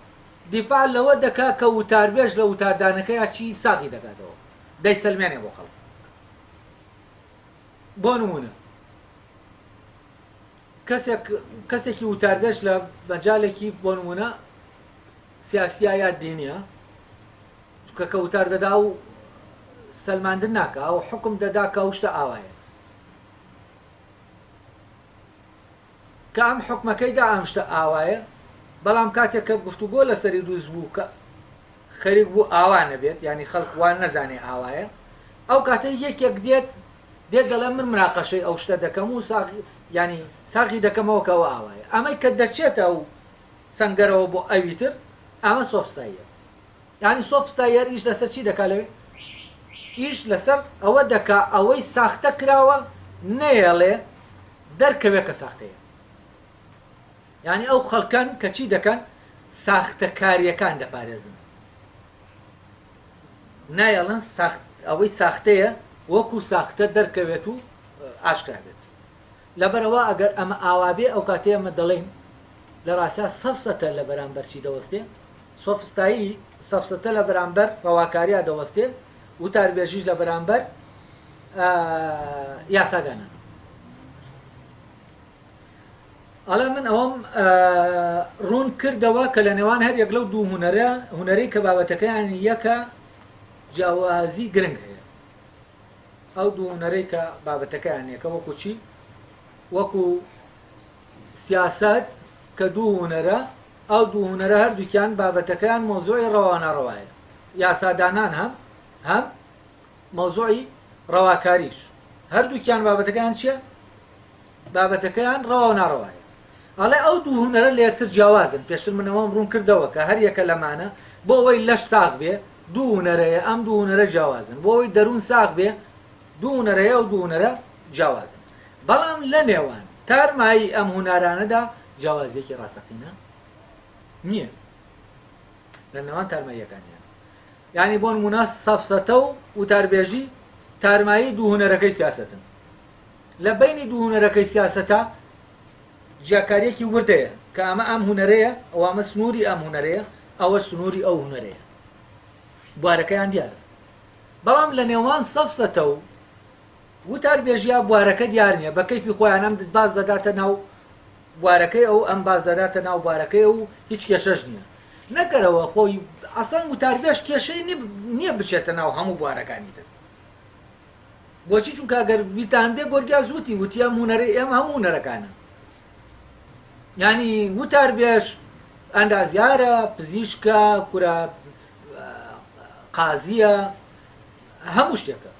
Speaker 1: دیفاع لەوە دەکات کە وتاربێژ لە وتاردانەکەی چی ساغی دەکاتەوە دەیسەلمێنێ بۆ خەڵک بۆ نمونە کەسێکی وتاربێژ لە مەجالێکی بۆ نمونە سیاسیە یا دینیە کە وتار دەدا و سەلماندن ناکە ئەو حکم دەدا کە ئەو شتە ئاوایە کە ئەم حکمەکەیدا ئەم شتە ئاوایە بەڵام کاتێک کە گفتوگۆ لەسەری دروست بوو کە خەریک بوو ئاوا نەبێت ینی خەڵک وان نەزانێ ئاوایە ئەو کاتە یەکێک دێت دەڵێ من مناقەشەی ئەو شتە دەکەم و ینی ساغی دەکەمەوە کە ئەوە ئاوایە ئەمەی کە دەچێتە و سەنگەرەوە بۆ ئەوی تر ئەمە سۆفستاییە ینی سۆفستاییەر ئیش لەسەر چی دەکا لەوێ ئیش لەسەر ئەوە دەکا ئەوەی ساختە کراوە نەیەڵێ دەرکەوێ کە ساختەیە ینی ئەو خەڵکان کە چی دەکەن ساختەکاریەکان دەپارێزن نایەڵن ئەوەی ساختەیە وەکو ساختە دەرکەوێت و ئاشکرا بێت لەبەرەوە ئەگەر ئەمە ئاوابێ ئەو کاتێ ئەمە دەڵێن لە ڕاستە سەفسەتە لە بەرامبەر چی دەوەستێ سۆفستایی سەفسەتە لە بەرامبەر ڕەواکاریە دەوەستێ وتاربێژیش لە بەرامبەر یاسادانە ئەڵێ من ئەوەم ڕوون کردەوە کە لە نێوان هەر یەک لەو دوو هونەرەی کە بابەتەکەیان یەکە جیاوازی گرنگ هەیە ئەو دوو هونەرەی کە بابەتەکەیان یەکە وەکو چی وەکو سیاست کە دوو هونەرە ئەو دوو هونەرە هەردووکیان بابەتەکەیان مۆزوعی ڕەوانە ڕەوایە یاسادانان هەم مەوزوعی ڕەواکاریش هەردووکیان بابەتەکان چییە؟ بابەتەکەیان ڕەوا و ناڕەوایە. ئەڵێ ئەو دوو هونەرە لە یەکتر جیاوازن. پێشتر منەوەم ڕوون کردەوە کە هەر یەکە لەمانە بۆ ئەوەی لەش ساغ بێ دوو هونەرەیە، ئەم دوو هونەرە جیاوازن. بۆ ئەوەی دەروون ساغ بێ دوو هونەرەیە و دوو هونەرە جیاوازن. بەڵام لە نێوان تارمایی ئەم هونارانەدا جیاوازیەکی ڕاستەقینە نییە لە نێوان تارماییەکانیان. یعنی بۆ نمونە سەفسەتە و وتاربێژی تارمایی دوو هونەرەکەی سیاسەتن. لە بینی دوو هونەرەکەی سیاسەتە جیاکاریەکی وردەیە کە ئەمە ئەم هونەرەیە، ئەو ئەمە سنووری ئەم هونەرەیە، ئەوە سنووری ئەو هونەرەیە، بوارەکەیان دیارە. بەڵام لە نێوان سەفسەتە و وتاربێژیە بوارەکە دیار نییە. بە کەیفی خۆیان ئەم باز دەداتە ناو بوارەکەی ئەو، ئەم باز دەداتە ناو بوارەکەی و هیچ کێشەش نییە. نەگەرەوە خۆی ئەسڵ وتاربێژ کێشەی نییە بچێتە ناو هەموو بوارەکانی تر. بۆچی؟ چونکە ئەگەر بیتان بێ گۆرگیا زووتی وتی ئەم هونەرەی ئێمە هەموو هونەرەکانە. یعنی وتاربێژ ئەندازیارە، پزیشکە، کورە قازیە، هەموو شتێکە،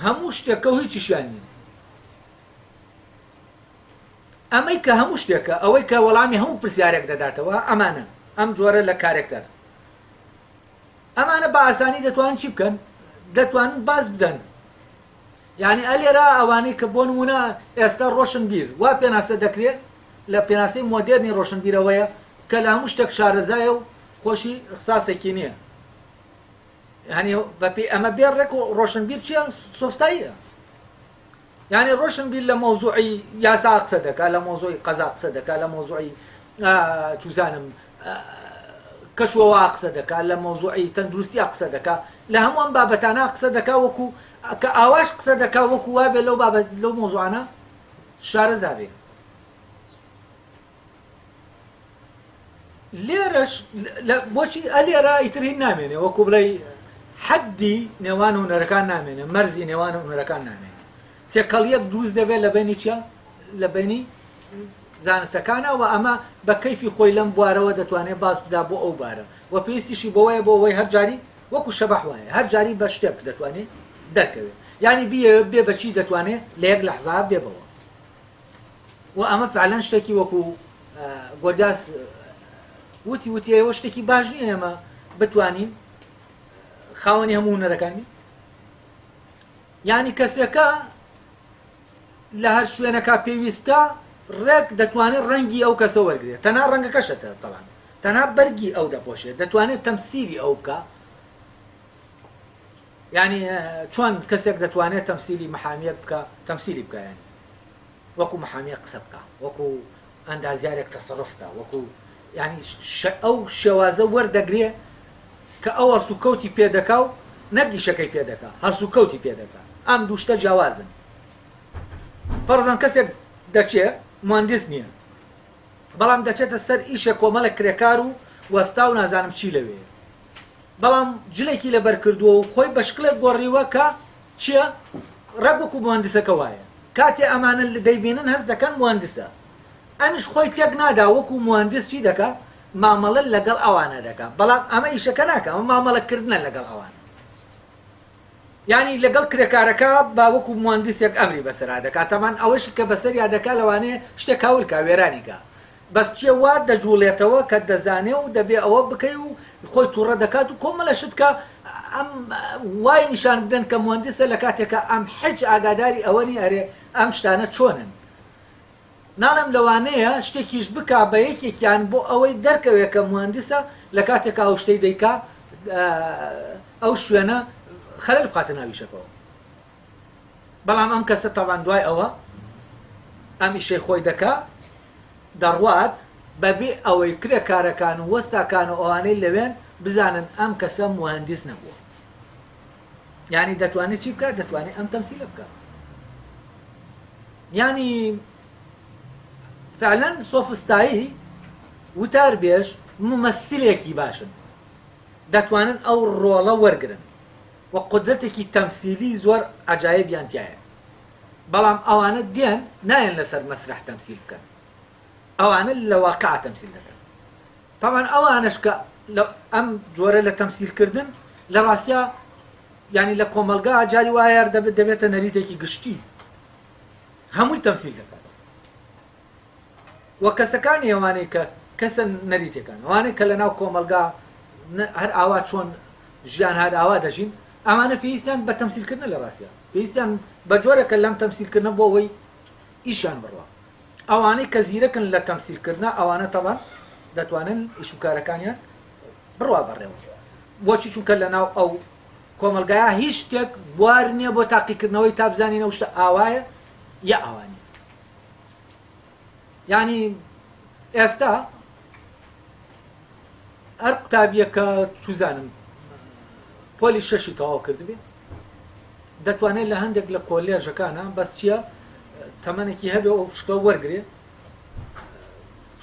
Speaker 1: هەموو شتێکە و هیچیشیان نیە. ئەمەی کە هەموو شتێکە، ئەوەی کە وەڵامی هەموو پرسیارێک دەداتەوە، ئەمانە ئەم جۆرە لە کارێکتەر. ئەمانە بە ئاسانی دەتوانن چی بکەن؟ دەتوانن باز بدەن. یعنی ئەلێرە ئەوانەی کە بۆ نمونە ئێستا ڕۆشنبیر وا پێناسە دەکرێت لە پێناسەی مۆدێرنی ڕۆشنبیرەوەیە کە لە هەموو شتێک شارەزایە و خۆشی قساسێکی نییە. یعنی ئەمە بێڕێک و ڕۆشنبیر چییە؟ سۆستاییە. یعنی ڕۆشنبیر لە مۆزوعی یاسا قسە دەکات، لە مۆزوعی قەزا قسە دەکات، لە مۆزوعی چوزانم کەشوەوە قسە دەکات، لە مۆزوعی تەندروستی قسە دەکات، لە هەمووان بابەتانە قسە دەکات وەکو کە ئاواش قسە دەکات وەکو وابێ لەو بابەت لەو مۆزوعانە شارەزا بێ. لێرەش بۆچی ئەلێرە ئیتر هیچ نامێنێ، وەکو بڵێ حەدی نێوان هونەرەکان نامێنێ، مەرزی نێوان هونەرەکان نامێنێ. تێکەڵیەک دروست دەبێت لە بینی چیە؟ لە بینی زانستەکانە و ئەمە بە کەیفی خۆی لەم بوارەوە دەتوانێت باس بدا بۆ ئەو بارە و پێویستیشی بۆوەیە بۆ ئەوەی هەر جاری وەکو شەبەح وایە هەر جاری بە شتێک دەتوانێت دەرکەوێت. یعنی بێ بەچی دەتوانێت لە یەک لەحزا بێبەوە. و ئەمە فعلەن شتێکی وەکو گۆرداس وتی ئەوە شتێکی باش نییە ئێمە بتوانین خاوەنی هەموو هونەرەکانی. یعنی کەسێکە لە هەر شوێنەکە پێویست بکە ڕێک دەتوانێت ڕەنگی ئەو کەسە وەرگێت، تەنها ڕەنگەکەشەتە تەڵان، تەنها بەرگی ئەو دەپۆشێت، دەتوانێت تەمسیلی ئەو بکە. یعنی چۆن کەسێک دەتوانێت تەمسیلی مەحامیەک بکە، تەمسیلی بکە، یعنی وەکو مەحامیە قسە بکە، وەکو ئەندازیارێک تەسەڕف بکە، وەکو یعنی ئەو شێوازە وەردەگرێ کە ئەو هەرسوکەوتی پێدەکا و نەگی شەکەی پێدەکا، هەرسوکەوتی پێدەکا. ئەم دوو شتە جیاوازن. فەرزان کەسێک دەچێت مهندس نییە، بەڵام دەچێتە سەر ئیشە کۆمەڵە کرێکار و وەستا و نازانم چی لەوێ، بەڵام جلێکی لەبەر کردووە و خۆی بە شکلێک گۆڕیوە کە چییە؟ ڕێک وەکو مهندسەکە وایە. کاتێ ئەمانە دەیبینن هەست دەکەن مهندسە، ئەمیش خۆی تێک نادا وەکو مهندس چی دەکات؟ مامەڵە لەگەڵ ئەوانە دەکات، بەڵام ئەمە ئیشەکە ناکە، ئەمە مامەڵەکردنە لەگەڵ ئەوان. یعنی لەگەڵ کرێکارەکە با وەکو مهندسێک ئەمری بەسەرا دەکات، تەمان ئەوەش کە بەسەریا دەکات لەوانەیە شتێک هەولکە وێرانیکە، بەس چیە وا دەجوڵێتەوە کە دەزانێ و دەبێ ئەوە بکەی و خۆی تووڕە دەکات و کۆمەڵە شت کە ئەم وای نیشان بدەن کە مهندسە لە کاتێکە ئەم حج ئاگاداری ئەوەنی ئەرێ ئەم شتانە چۆنن. ناڵم لەوانەیە شتێکیش بکا بە یەکێکیان بۆ ئەوەی دەرکەوێت کە مهندسە لە کاتێکە ئەو شتەی دەیکا ئەو شوێنە خەلەل بقاتە ناویشەکەەوە. بەڵام ئەم کەسە تاوان دوای ئەوە ئەم ئیشەی خۆی دەکا دەڕوات بەبێ ئەوەی کرێکارەکان و وەستاکان و ئەوانەی لەوێن بزانن ئەم کەسە مهندس نەبووە. یعنی دەتوانێت چی بکات؟ دەتوانێت ئەم تەمسیلە بکات. یعنی فعلا سۆفستایی وتاربێژ ممەسلێکی باشن، دەتوانن ئەو ڕۆڵە وەرگرن و قدرەتێکی تەمسیلی زۆر عەجایبیان تایە. بەڵام ئەوانە دێن نایەن لەسەر مەسرح تەمسیل بکەن، ئەوانە لە واقع تەمسیل دەکەن. طبعا ئەوانش کە ئەم جۆرە لە تەمسیلکردن لە ڕاستیا ینی لە کۆمەلگا جاری وایە دەبێتە نەریتێکی گشتی هەمووی تەمسیل دەکات وە کەسەکانی ئەوانەی کە کەسە نەریتەکان ئەوانەی کە لە ناو کۆمەلگا هەر ئاوا چۆن ژیان هەر ئاوا دەژین ئەمانە پێویستیان بە تەمسیلکردن لە ڕاستیان پێویستیان بە جۆرەکە لەم تەمسیلکردنە بۆ ئەوەی ئیشیان بڕوە ئەوانەی کە زیرەکن لە تەمسیلکردنە ئەوانە تەوان دەتوانن ئیش و کارەکانیان بڕوا بەڕێوە بۆچی چونکە لە ناو ئەو کۆمەلگایە هیچ شتێک بوار نییە بۆ تاقیکردنەوەی تا بزانین ئەو شتە ئاوایە یا ئاوانی ینی ئێستا هەر قوتابیەکە چوزانم پۆلی شەشی تەواو کردبێ دەتوانێت لە هەندێک لە کۆلێژەکانە بەس چییە تەمەنێکی هەبێ ئەو شتە وەرگێ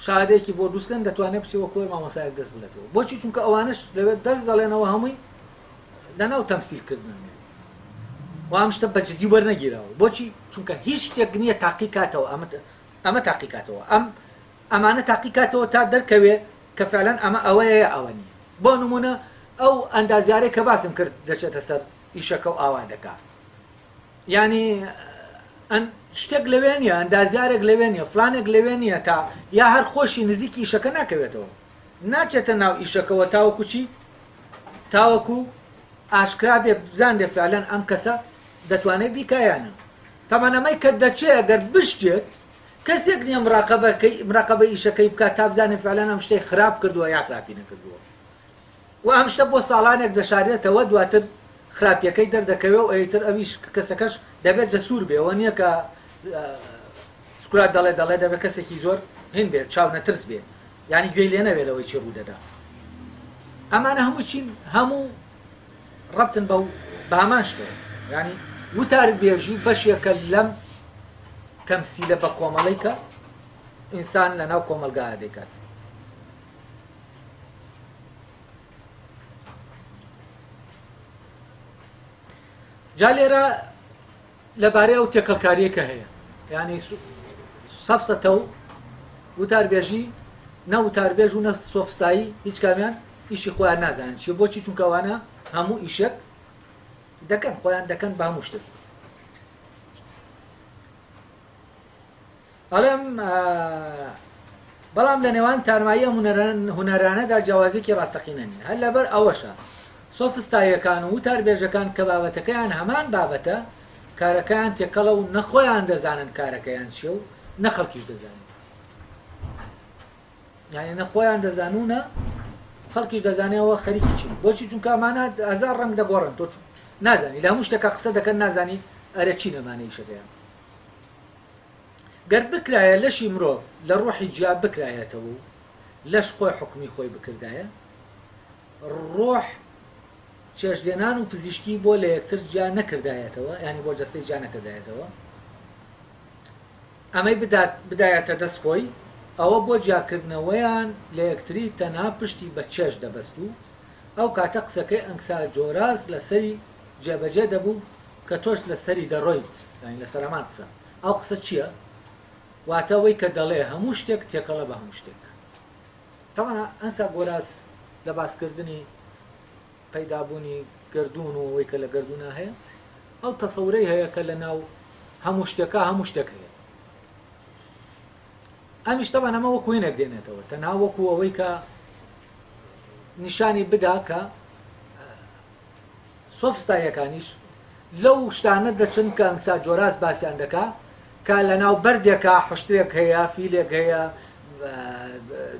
Speaker 1: شادێکی بۆ دووسکەن دەتوانێت بچێوە کۆی مامۆسایەک دەست بڵێتەوە بۆچی چونکە ئەوانش لەوێت دەرز دەڵێنەوە هەمووی لەناو تەمسیلکردن وام شتە بەجددی وەرنەگیرەوە بۆچی چونکە هیچ شتێک نییە تاقیکاتەوە ئەمە تاقیکاتەوە ئەمانە تاقیکاتەوە تا دەرکەوێ کە فعلەن ئەمە ئەوەیە ئەوە نیە بۆ نمونە ئەو ئەندازیارەی کە باسم کرد دەچێتە سەر ئیشەکە و ئاوا دەکات ینی شتێک لەوێ نیە ئەندازیارێک لەوێ نیە فلانێک لەوێ نیە تا یا هەر خۆشی نزیکی ئیشەکە ناکەوێتەوە ناچێتە ناو ئیشەکەەوە تاوەکو چی تاوەکو ئاشکرا بێ بزانێ فعلەن ئەم کەسە دەتوانێت بیکایانە تەمەنەمەی کە دەچێ ئەگەر بشتێت کەسێک نییە مراقبە ئیشەکەی بکات تا بزانێت فعلەن ئەم شتەی خراپ کردووە یا خراپی نەکردووە و ئەم شتە بۆ ساڵانێک دەشارێتەوە دواتر خراپیەکەی دەردەکەوێ و ئەیتر ئەویش کەسەکەش دەبێت جەسوور بێ ئەوە نییە کە سکرات دەڵێ دەبێت کەسێکی زۆر هین بێت چاو نەترس بێ ینی گوێی لێ نەبێت ئەوەی چێ ڕوو دەدا ئەمانە هەموو چین هەموو ڕەبتن بە هەمان شتێ ینی وتار بێژی بەشێکە لەم تەمسیلە بە کۆمەڵەی کە ئینسان لە ناو کۆمەلگایە دەکات جا لێرە لەبارەی ئەو تێکەڵکاریەکە هەیە ینی سەفسەتە و وتاربێژی نە وتاربێژ و نە سۆفستایی هیچ کامیان ئیشی خۆیان نازانن چی بۆچی چونکەوانە هەموو ئیشێک دەکەن خۆیان دەکەن بە هەموو شتێک بەڵام لە نێوان تارماییە هونەرانەدا جیاوازێکی ڕاستەقینە نیە هەر لەبەر ئەوەشە سۆفستاییەکان و وتاربێژەکان کە بابەتەکەیان هەمان بابەتە کارەکەیان تێکەڵە و نەخۆیان دەزانن کارەکەیان چیە و نە خەڵکیش دەزانن یعنی نەخۆیان دەزانونە خەڵکیش دەزانێەوە خەریکی چین بۆچی چونکە ئەمانە هەزار ڕەنگ دەگۆڕن تۆ نازانی لە هەموو شتێکە قسە دەکەن نازانی ئەرە چی نەمانەی شەکەیان گەر بکرایە لەشی مرۆڤ لە ڕۆحی جیا بکرایەتەوە و لەش خۆی حکمی خۆی بکردایە ڕۆح چێژلێنان و پزیشکی بۆ لە یەکتر جیا نەکردایەتەوە ینی بۆ جەستەی جا نەکردایەتەوە ئەمەی بدایەتە دەست خۆی ئەوە بۆ جیاکردنەوەیان لە یەکتری تەنها پشتی بە چێژ دەبەست و ئەو کاتە قسەکەی ئەنگسا جۆراز لەسەری جێبەجێ دەبوو کە تۆش لەسەری دەڕۆیت ینی لە سەرمان قسە ئەو قسە چییە؟ واتەوەی کە دەڵێ هەموو شتێک تێکەڵە بە هەموو شتێک تەمەنە ئەنسا گۆراز لە باسکردنی پەیدابوونی گردون و ئەوەی کە لە گردونە هەیە ئەو تەسەورەی هەیە کە لە ناو هەموو شتێکە هەموو شتێک هەیە ئەمیش تەمان ئەمە وەکو وێنێک دێنێتەوە تەنها وەکو ئەوەی کە نیشانی بدا کە سۆفستاییەکانیش لەو شتانە دەچن کە ئەنگسا جۆراز باسییان دەکا کە لە ناو بەردێکە حشتێک هەیە فیلێک هەیە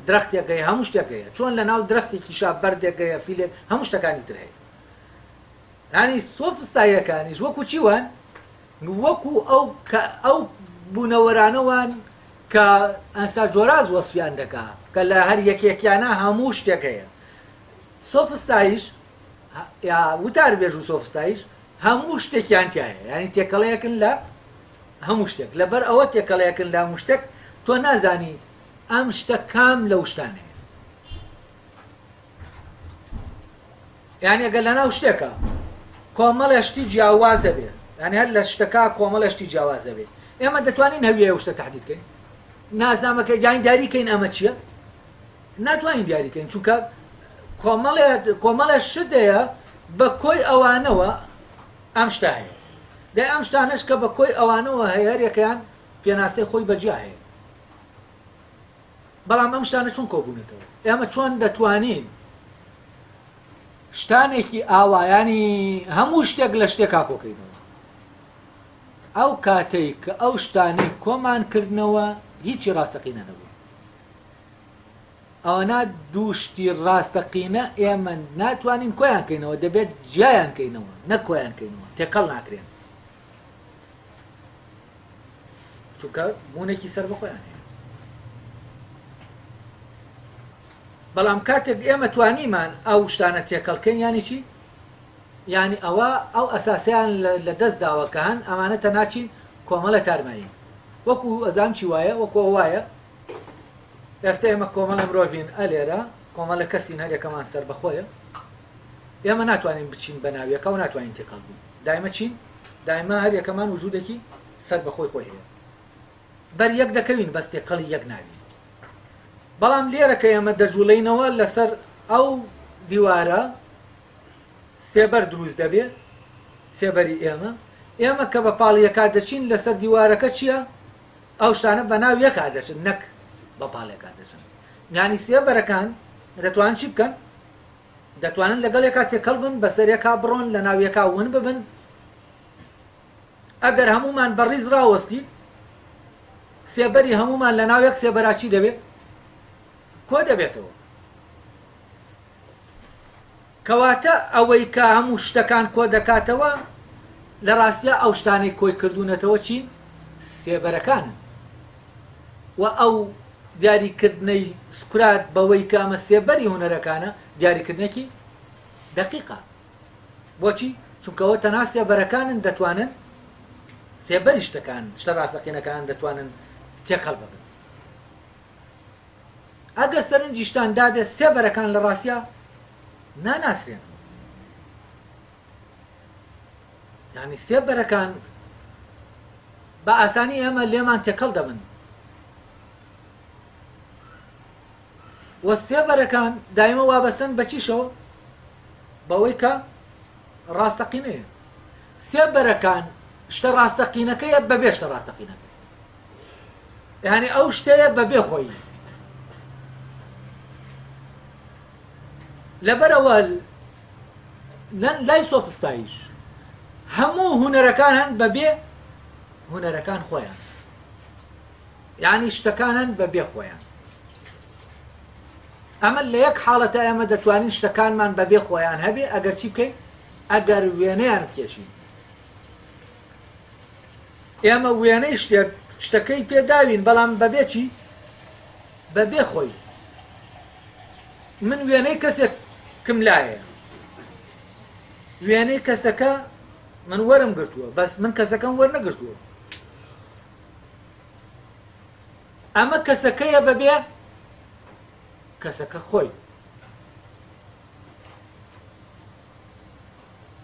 Speaker 1: درەختێک هەیە هەموو شتێک هەیە چۆن لە ناو درەختێکیشا بەردێک هەیە فیلێک هەموو شتەکانی تر هەیە ینی سۆفستاییەکانیش وەکو چیوان وەکو ئەو بوونەوەرانەوان کە ئەنسا جۆراز وەسفیان دەکا کە لە هەر یەکێکیانە هەموو شتێک هەیە سۆفستاییش یا وتاربێژ و سۆفستاییش هەموو شتێکیان تایە ینی تێکەڵەیەکن لە هەموو شتێک لەبەر ئەوە تێکەڵەیەکن لە هەموو شتێک تۆ نازانی ئەم شتە کام لەو شتانەیە یعنی ئەگەر لەناو شتێکە کۆمەڵە شتی جیاوازە بێ ینی هەر لە شتەکە کۆمەڵە شتی جیاوازە بێ ئێمە دەتوانین هەویە ئەو شتە تەحدیدکەین نازانمەکە یانی دیاریکەین ئەمە چییە ناتوانین دیاریکەین چونکە کۆمەڵە شت هەیە بە کۆی ئەوانەوە ئەم شتا هەیە دای ئەم شتانەش کە بە کۆی ئەوانەوە هەیە هەرێکیان پێناسەی خۆی بەجیا هەیە بەڵام ئەم شتانە چۆن کۆبوونەتەوە ئێمە چۆن دەتوانین شتانێکی ئاوایانی هەموو شتێک لە شتێکا کۆکەینەوە ئەو کاتەی کە ئەو شتانەی کۆمان کردنەوە هیچی ڕاستەقینە نەبوو ئەوەنا دوو شتی ڕاستەقینە ئێمە ناتوانین کۆیان کەینەوە دەبێت جیایان کەینەوە نەک کۆیان کەینەوە تێکەڵ ناکرێن چونکە بوونێکی سەر بەخۆیان هەیە بەڵام کاتێک ئێمە توانیمان ئەو شتانە تێکەڵکەین یانی چی؟ یعنی ئەوە ئەو ئەساسیان لە دەست داوە کە هەن ئەمانەتە ناچین کۆمەڵە تارمایی وەکو ئەزان چی وایە وەکو وایە ئێستا ئێمە کۆمەڵە مرۆڤین ئەلێرە کۆمەڵە کەسین هەرێکەمان سەر بەخۆیە ئێمە ناتوانین بچین بە ناویەکە و ناتوانین تێکەڵ بین دایمە چین؟ دایمە هەرێکەمان وجودێکی سەر بەخۆی خۆی هەیە بەر یەک دەکەوین بەس تێکەڵی یەک ناوین بەڵام لێرە کە ئێمە دەجوڵەینەوە لەسەر ئەو دیوارە سێبەر دروست دەبێت سێبەری ئێمە کە بە پاڵیەکە دەچین لەسەر دیوارەکە چییە؟ ئەو شتانە بە ناو یەکا دەچن نەک بە پاڵێکا دەچن یعنی سێبەرەکان دەتوانن چی بکەن؟ دەتوانن لەگەڵ یەکا تێکەڵ بن بەسەرێکا بڕۆن لە ناو یەکا ون ببن ئەگەر هەمومان بەڕیز ڕاوەستی سێبەری هەمومان لە ناو یەک سێبەراچی دەبێت کۆ دەبێتەوە کەواتە ئەوەی کە هەموو شتەکان کۆ دەکاتەوە لە ڕاستیە ئەو شتانەی کۆی کردوونەتەوە چین؟ سێبەرەکانن و ئەو دیاریکردنەی سکرات بەوەی کە ئەمە سێبەری هونەرەکانە دیاریکردنێکی دقیقە بۆچی؟ چونکەوە تەنها سێبەرەکانن دەتوانن سێبەری شتەکان شتە ڕاستەقینەکان دەتوانن تێکەڵ ببن ئەگەر سەرنجی شتان دابێت سێبەرەکان لە ڕاستیە ناناسرێن یعنی سێبەرەکان بە ئاسانی ئێمە لێمان تێکەڵ دەبن و سێبەرەکان دایمە وابەستن بە چیشەوە؟ بەوەی کە ڕاستەقینەیە سێبەرەکان شتە ڕاستەقینەکەیە بەبێ شتە ڕاستەقینەکە یعنی ئەو شتەیە بەبێ خۆی لەبەرەوە لای سۆفستایش هەموو هونەرەکان هەن بەبێ هونەرەکان خۆیان یعنی شتەکان هەن بەبێ خۆیان ئەمە لە یەک حاڵەتە ئێمە دەتوانین شتەکانمان بەبێ خۆیان هەبێ ئەگەر چی بکەین؟ ئەگەر وێنەیان بکێشین ئێمە وێنەی شتەکەی پێداوین بەڵام بەبێ چی؟ بەبێ خۆی من وێنەی کەسێک کم لایە وێنەی کەسەکە من وەرم گرتووە بەس من کەسەکەم وەرنەگرتووە ئەمە کەسەکەیە بەبێ کەسەکە خۆی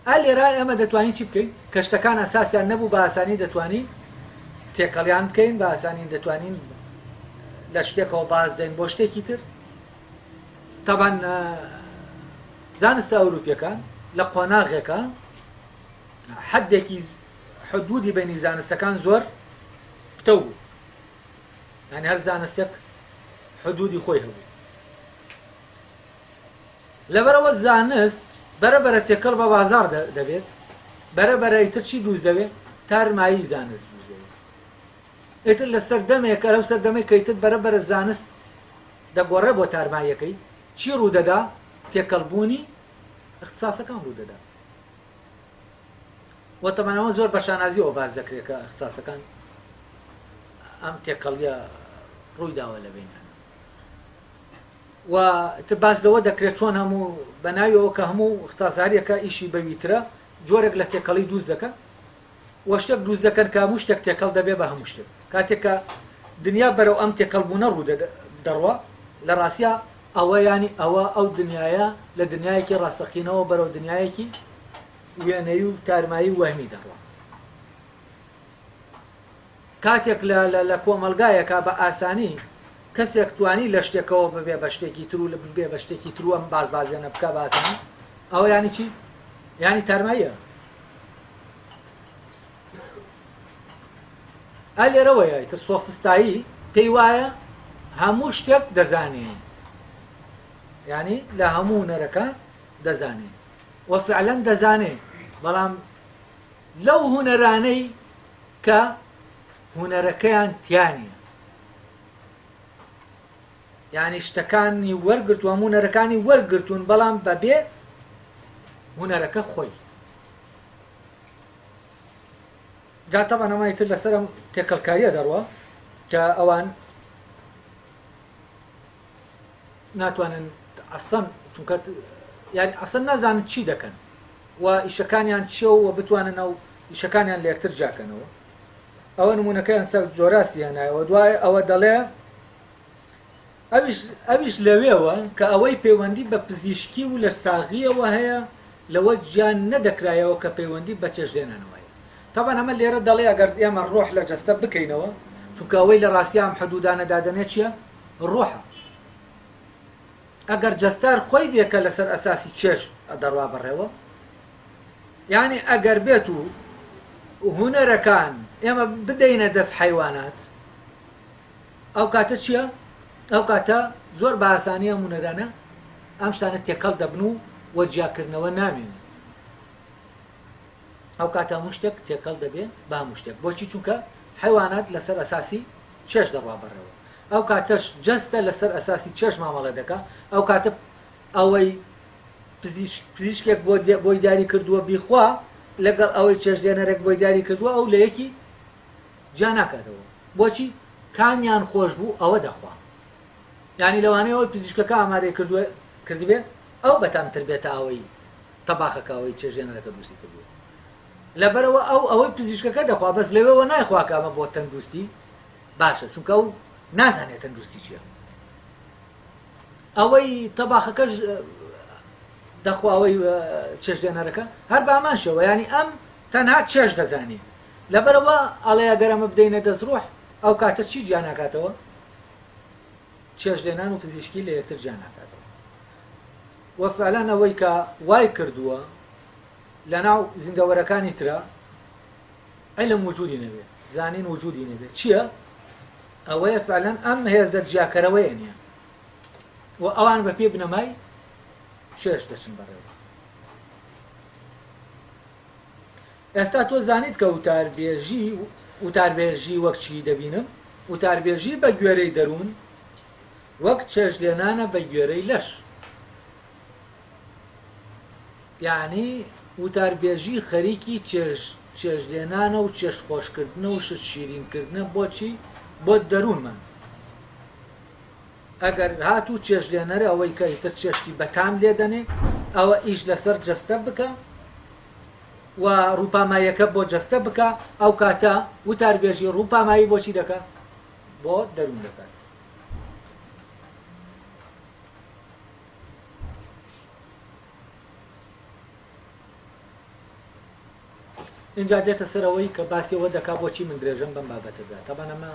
Speaker 1: ئەلێرا ئێمە دەتوانین چی بکەین؟ کە شتەکان ئەساسیان نەبوو بە ئاسانی دەتوانین تێکەڵیان بکەین بە ئاسانی دەتوانین لە شتێکەوە باز دەین بۆ شتێکی تر تەبەن زانستە ئەوروپیەکان لە قۆناغێکە حەدێکی حدودی بینی زانستەکان زۆر پتە بوو یعنی هەر زانستێک حدودی خۆی هەبوو لەبەرەوە زانست بەرەبەرە تێکەڵ بە بازار دەبێت بەرەبەرە ئیتر چی دروست دەبێت؟ تارمایی زانست دروست دەبێت ئیتر لە سەردەمێکە لەو سەردەمەی کە ئیتر بەرەبەرە زانست دەگۆڕێ بۆ تارماییەکەی چی ڕوودەدا؟ تێکەڵبوونی اختصاسەکان ڕوودەدا و تەمەنەوە زۆر بە شانازیەوە باز دەکرێت کە اختصاسەکان ئەم تێکەڵیە ڕووی داوە لە بینیان و باز لەوە دەکرێت چۆن هەموو بەناویەوە کە هەموو اختصاسارێکە ئیشی بەویترە جۆرێک لە تێکەڵی دروست دەکەن و شتێک دروست دەکەن کە هەموو شتێک تێکەڵ دەبێ بە هەموو شتێک کاتێککە دنیا بەرەو ئەم تێکەڵبوونە ڕوو دەڕوە لە ڕاستیە ئەوە ینی ئەوە ئەو دنیاە لە دنیایەکی ڕاستەقینەوە بەرەو دنیایەکی وێنەی و تارمایی وەهمی دەڕوە کاتێک لە کۆمەلگایەکە بە ئاسانی کەسێک توانی لە شتێکەوە ببێ بە شتێکی تر و لە ببێ بە شتێکی ترووەم بازێنە بکە باسانی ئەوە ینی چی؟ ینی تارماییە لێرەوەیە تر سۆفستایی پێی وایە هەموو شتێک دەزانێ، یعنی لە هەموو هونەرەکان دەزانێ وەفعلەن دەزانێ، بەڵام لەو هونەرانەی کە هونەرەکەیان تیانە، یعنی شتەکانی وەرگرت و هەموو هونەرەکانی وەرگرتوون بەڵام بەبێ هونەرەکە خۆی. جا طبعا ئەمای تر لەسەر تێکەڵکاریە دەڕوە کە ئەوان ناتوانن ئەسەن چونکە یعنی ئەسەن نازانن چی دەکەن و ئیشەکانیان چیە و بتوانن ئەو ئیشەکانیان لە یەکتر جاکەنەوە. ئەوە نمونونەکەیان سەر جۆراسیان نایەوە، دوای ئەوە دەڵێ ئەویش لەوێەوە کە ئەوەی پەیوەندی بە پزیشکی و لە ساغیەوە هەیە لەوە گیان نەدەکرایەوە کە پەیوەندی بە چێژلێنانەوەی. طبعا ئەمە لێرە دەڵێ ئەگەر ئێمە ڕۆح لە جەستە بکەینەوە، چونکە ئەوەی لە ڕاستیام حدودانە دادەنێت چییە؟ ڕۆحە. ئەگەر جەستار خۆی بێکە لەسەر ئەساسی چێژ دەڕوا بەڕێوە، یعنی ئەگەر بێت و هونەرەکان ئێمە بدەینە دەست حیوانات، ئەو کاتە چییە؟ ئەو کاتە زۆر بە ئاسانیە هونەرانە ئەم شتانە تێکەڵ دەبن و وەجیاکردنەوە نامێن. ئەو کاتە هەموو شتێک تێکەڵ دەبێ بە هەموو شتێک. بۆچی؟ چونکە حیوانات لەسەر ئەساسی چێژ دەڕوا بەڕێوە. ئەو کاتەش جەستە لەسەر ئەساسی چێژ مامەڵە دەکا. ئەو کاتە ئەوەی پزیشکێک بۆی دیاری کردووە بیخوا لەگەڵ ئەوەی چێژلێنەرێک بۆی دیاری کردووە ئەو لە یەکی جا ناکاتەوە. بۆچی؟ کامیان خۆش بوو ئەوە دەخوا. یعنی لەوانەیە ئەوەی پزیشکەکە ئامادەی کردبێ ئەو بەتامتر بێتە ئەوەی تەباخەکە ئەوەی چێژلێنەرەکە دروستی کردووە. لەبەرەوە ئەوەی پزیشکەکە دەخوا بەس لەوێەوە نایخوا کە ئەمە بۆ تەندروستی باشە، چونکە ئەو نازانێت تەندروستی چییە. ئەوەی تەباخەکەش دەخواوەی چێژلێنەرەکە هەر بامانشەوە، ینی ئەم تەنها چێژ دەزانی. لەبەرەوە ئەڵێ ئەگەر ئەمە بدەینە دەستڕۆح ئەو کاتە چی جیا ناکاتەوە؟ چێژلێنان و پزیشکی لە یەکتر جیا ناکاتەوە. وەفعلەن ئەوەی کە وای کردووە لە ناو زیندەوەرەکانی ترە علم وجودی نەبێت، زانین وجودی نەبێت. چییە؟ ئەوەیە فعلەن ئەم هێزە جیاکەرەوەیە نییە و ئەوان بە پێ بنەمای چێژ دەچن بەڕێوە. ئێستا تۆ زانیت کە وتاربێژی وەک چی دەبینم؟ وتاربێژی بە گوێرەی دەروون وەک چێژلێنانە بە گوێرەی لەش. یعنی وتاربێژی خەریکی چێژلێنانە و چێژ خۆشکردنە و شت شیرینکردنە. بۆچی؟ بۆ دەروونمان. ئەگەر هاتوو چێژلێنەرە ئەوەی کە ئیتر چێشتی بەتام لێ دەنێ ئەوە ئیش لەسەر جەستە بکە و ڕووپاماییەکە بۆ جەستە بکە، ئەو کاتە وتاربێژی ڕووپامایی بۆچی دەکە؟ بۆ دەروون دەکات. اینجا دێتە سەرەوەی کە باسیەوە دەکا بۆچی من درێژم بەم بابەتەدا. تەبان ئەمە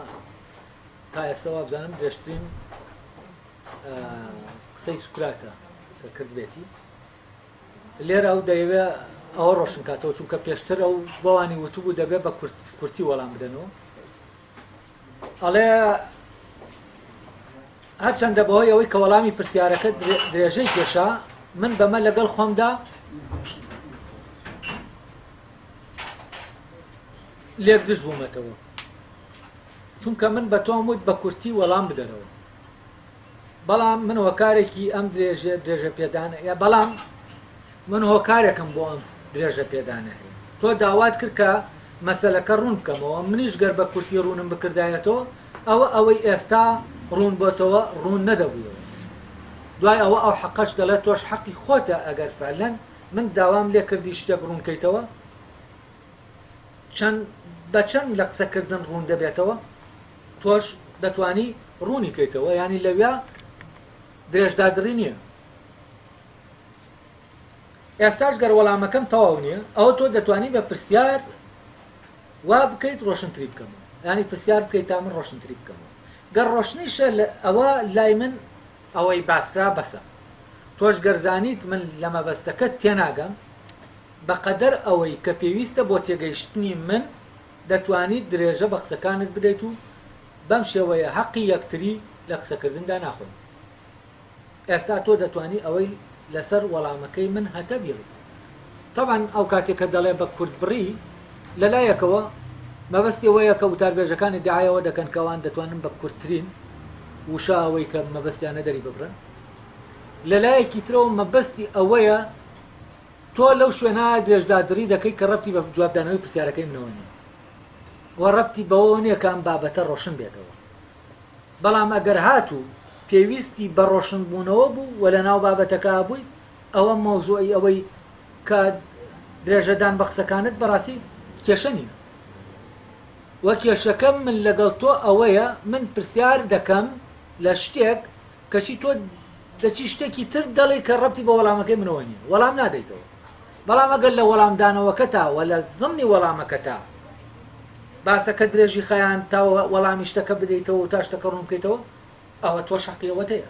Speaker 1: تا ئێستاوە بزانم درێژترین قسەی سوکراتە کە کردبێتی. لێرە ئەو دەیەوێت ئەوە ڕۆشن کاتەوە، چونکە پێشتر ئەو بۆوانی وتوبوو دەبێت بە کورتی وەڵام بدەنەوە. ئەڵێ هەرچەندە بەهۆی ئەوەی کە وەڵامی پرسیارەکە درێژەی کێشا، من بەمە لەگەڵ خۆمدا لێک دژ بوومەتەوە، چونکە من بە تۆم وت بە کورتی وەڵام بدەنەوە. بەڵام من هۆکارێکی ئەم درێژە پێدانە، یا بەڵام من هۆکارێکم بۆ ئەم درێژە پێدانە هەیە. تۆ داوات کرد کە مەسەلەکە ڕوون بکەمەوە، منیش گەر بە کورتی ڕوونم بکردایەتەوە ئەوەی ئێستا ڕوون بۆتەوە ڕوون نەدەبوویەوە. دوای ئەوە ئەو حەقەش دەڵێت تۆش حەقی خۆتە ئەگەر فعلەن من داوام لێ کردی شتێک ڕوونکەیتەوە بە چەند لە قسەکردن ڕوون دەبێتەوە تۆش دەتوانی ڕوونی کەیتەوە. ینی لەویا درێژدادڕی نییە. ئێستاش گەر وەڵامەکەم تەواو نییە، ئەوە تۆ دەتوانی بە پرسیار وا بکەیت ڕۆشنتری بکەمەوە، ینی پرسیار بکەیت تا من ڕۆشنتری بکەمەوە. گەر ڕۆشنیشە ئەوە لای من ئەوەی باسکرا بەسە. تۆش گەرزانیت من لە مەبەستەکەت تێناگەم بەقەدەر ئەوەی کە پێویستە بۆ تێگەیشتنی من دەتوانیت درێژە بە قسەکانت بدەیت و بەم شێوەیە حەقی یەکتری لە قسەکردندا ناخۆن. ئێستا تۆ دەتوانی ئەوەی لەسەر وەڵامەکەی من هەتە بێت. طبعا ئەو کاتێک کە دەڵێ بە کورد بڕی لەلایەکەوە مەبەستی ئەوەیە کە وتاربێژەکانی داعایەوە دەکەن کەوان دەتوانن بە کورتترین وشە ئەوەی کە مەبەستیانە دەری ببرن. لەلایەکی ترەوە مەبەستی ئەوەیە تۆ لەو شوێنە درێژدادڕی دەکەی کە ڕەبتی بە جوابدانەوەی پرسیارەکەی منەوە نیە و ڕەبتی بەوە نییە کە ئەم بابەتە ڕۆشن بێتەوە. بەڵام ئەگەر هاتوو پێویستی بە ڕۆشنبوونەوە بوو و لە ناو بابەتەکە بووی ئەوە مەوزوعی ئەوەی کە درێژەدان بە قسەکانت بەڕاستی کێشە نیە. وە کێشەکەم من لەگەڵ تۆ ئەوەیە من پرسیار دەکەم لە شتێک کەچی تۆ دەچی شتێکی تر دەڵێ کە ڕەبتی بە وەڵامەکەی منەوە نیە، وەڵام نادەیتەوە. بەڵام ئەگەر لە وەڵامدانەوەکەتا و لە زمنی وەڵامەکەتا باسەکە درێژی خەیان تا وەڵامی شتەکە بدەیتەوە و تا شتەکە ڕوون بکەیتەوە ئەوە تۆ شەقیەوەتەیە.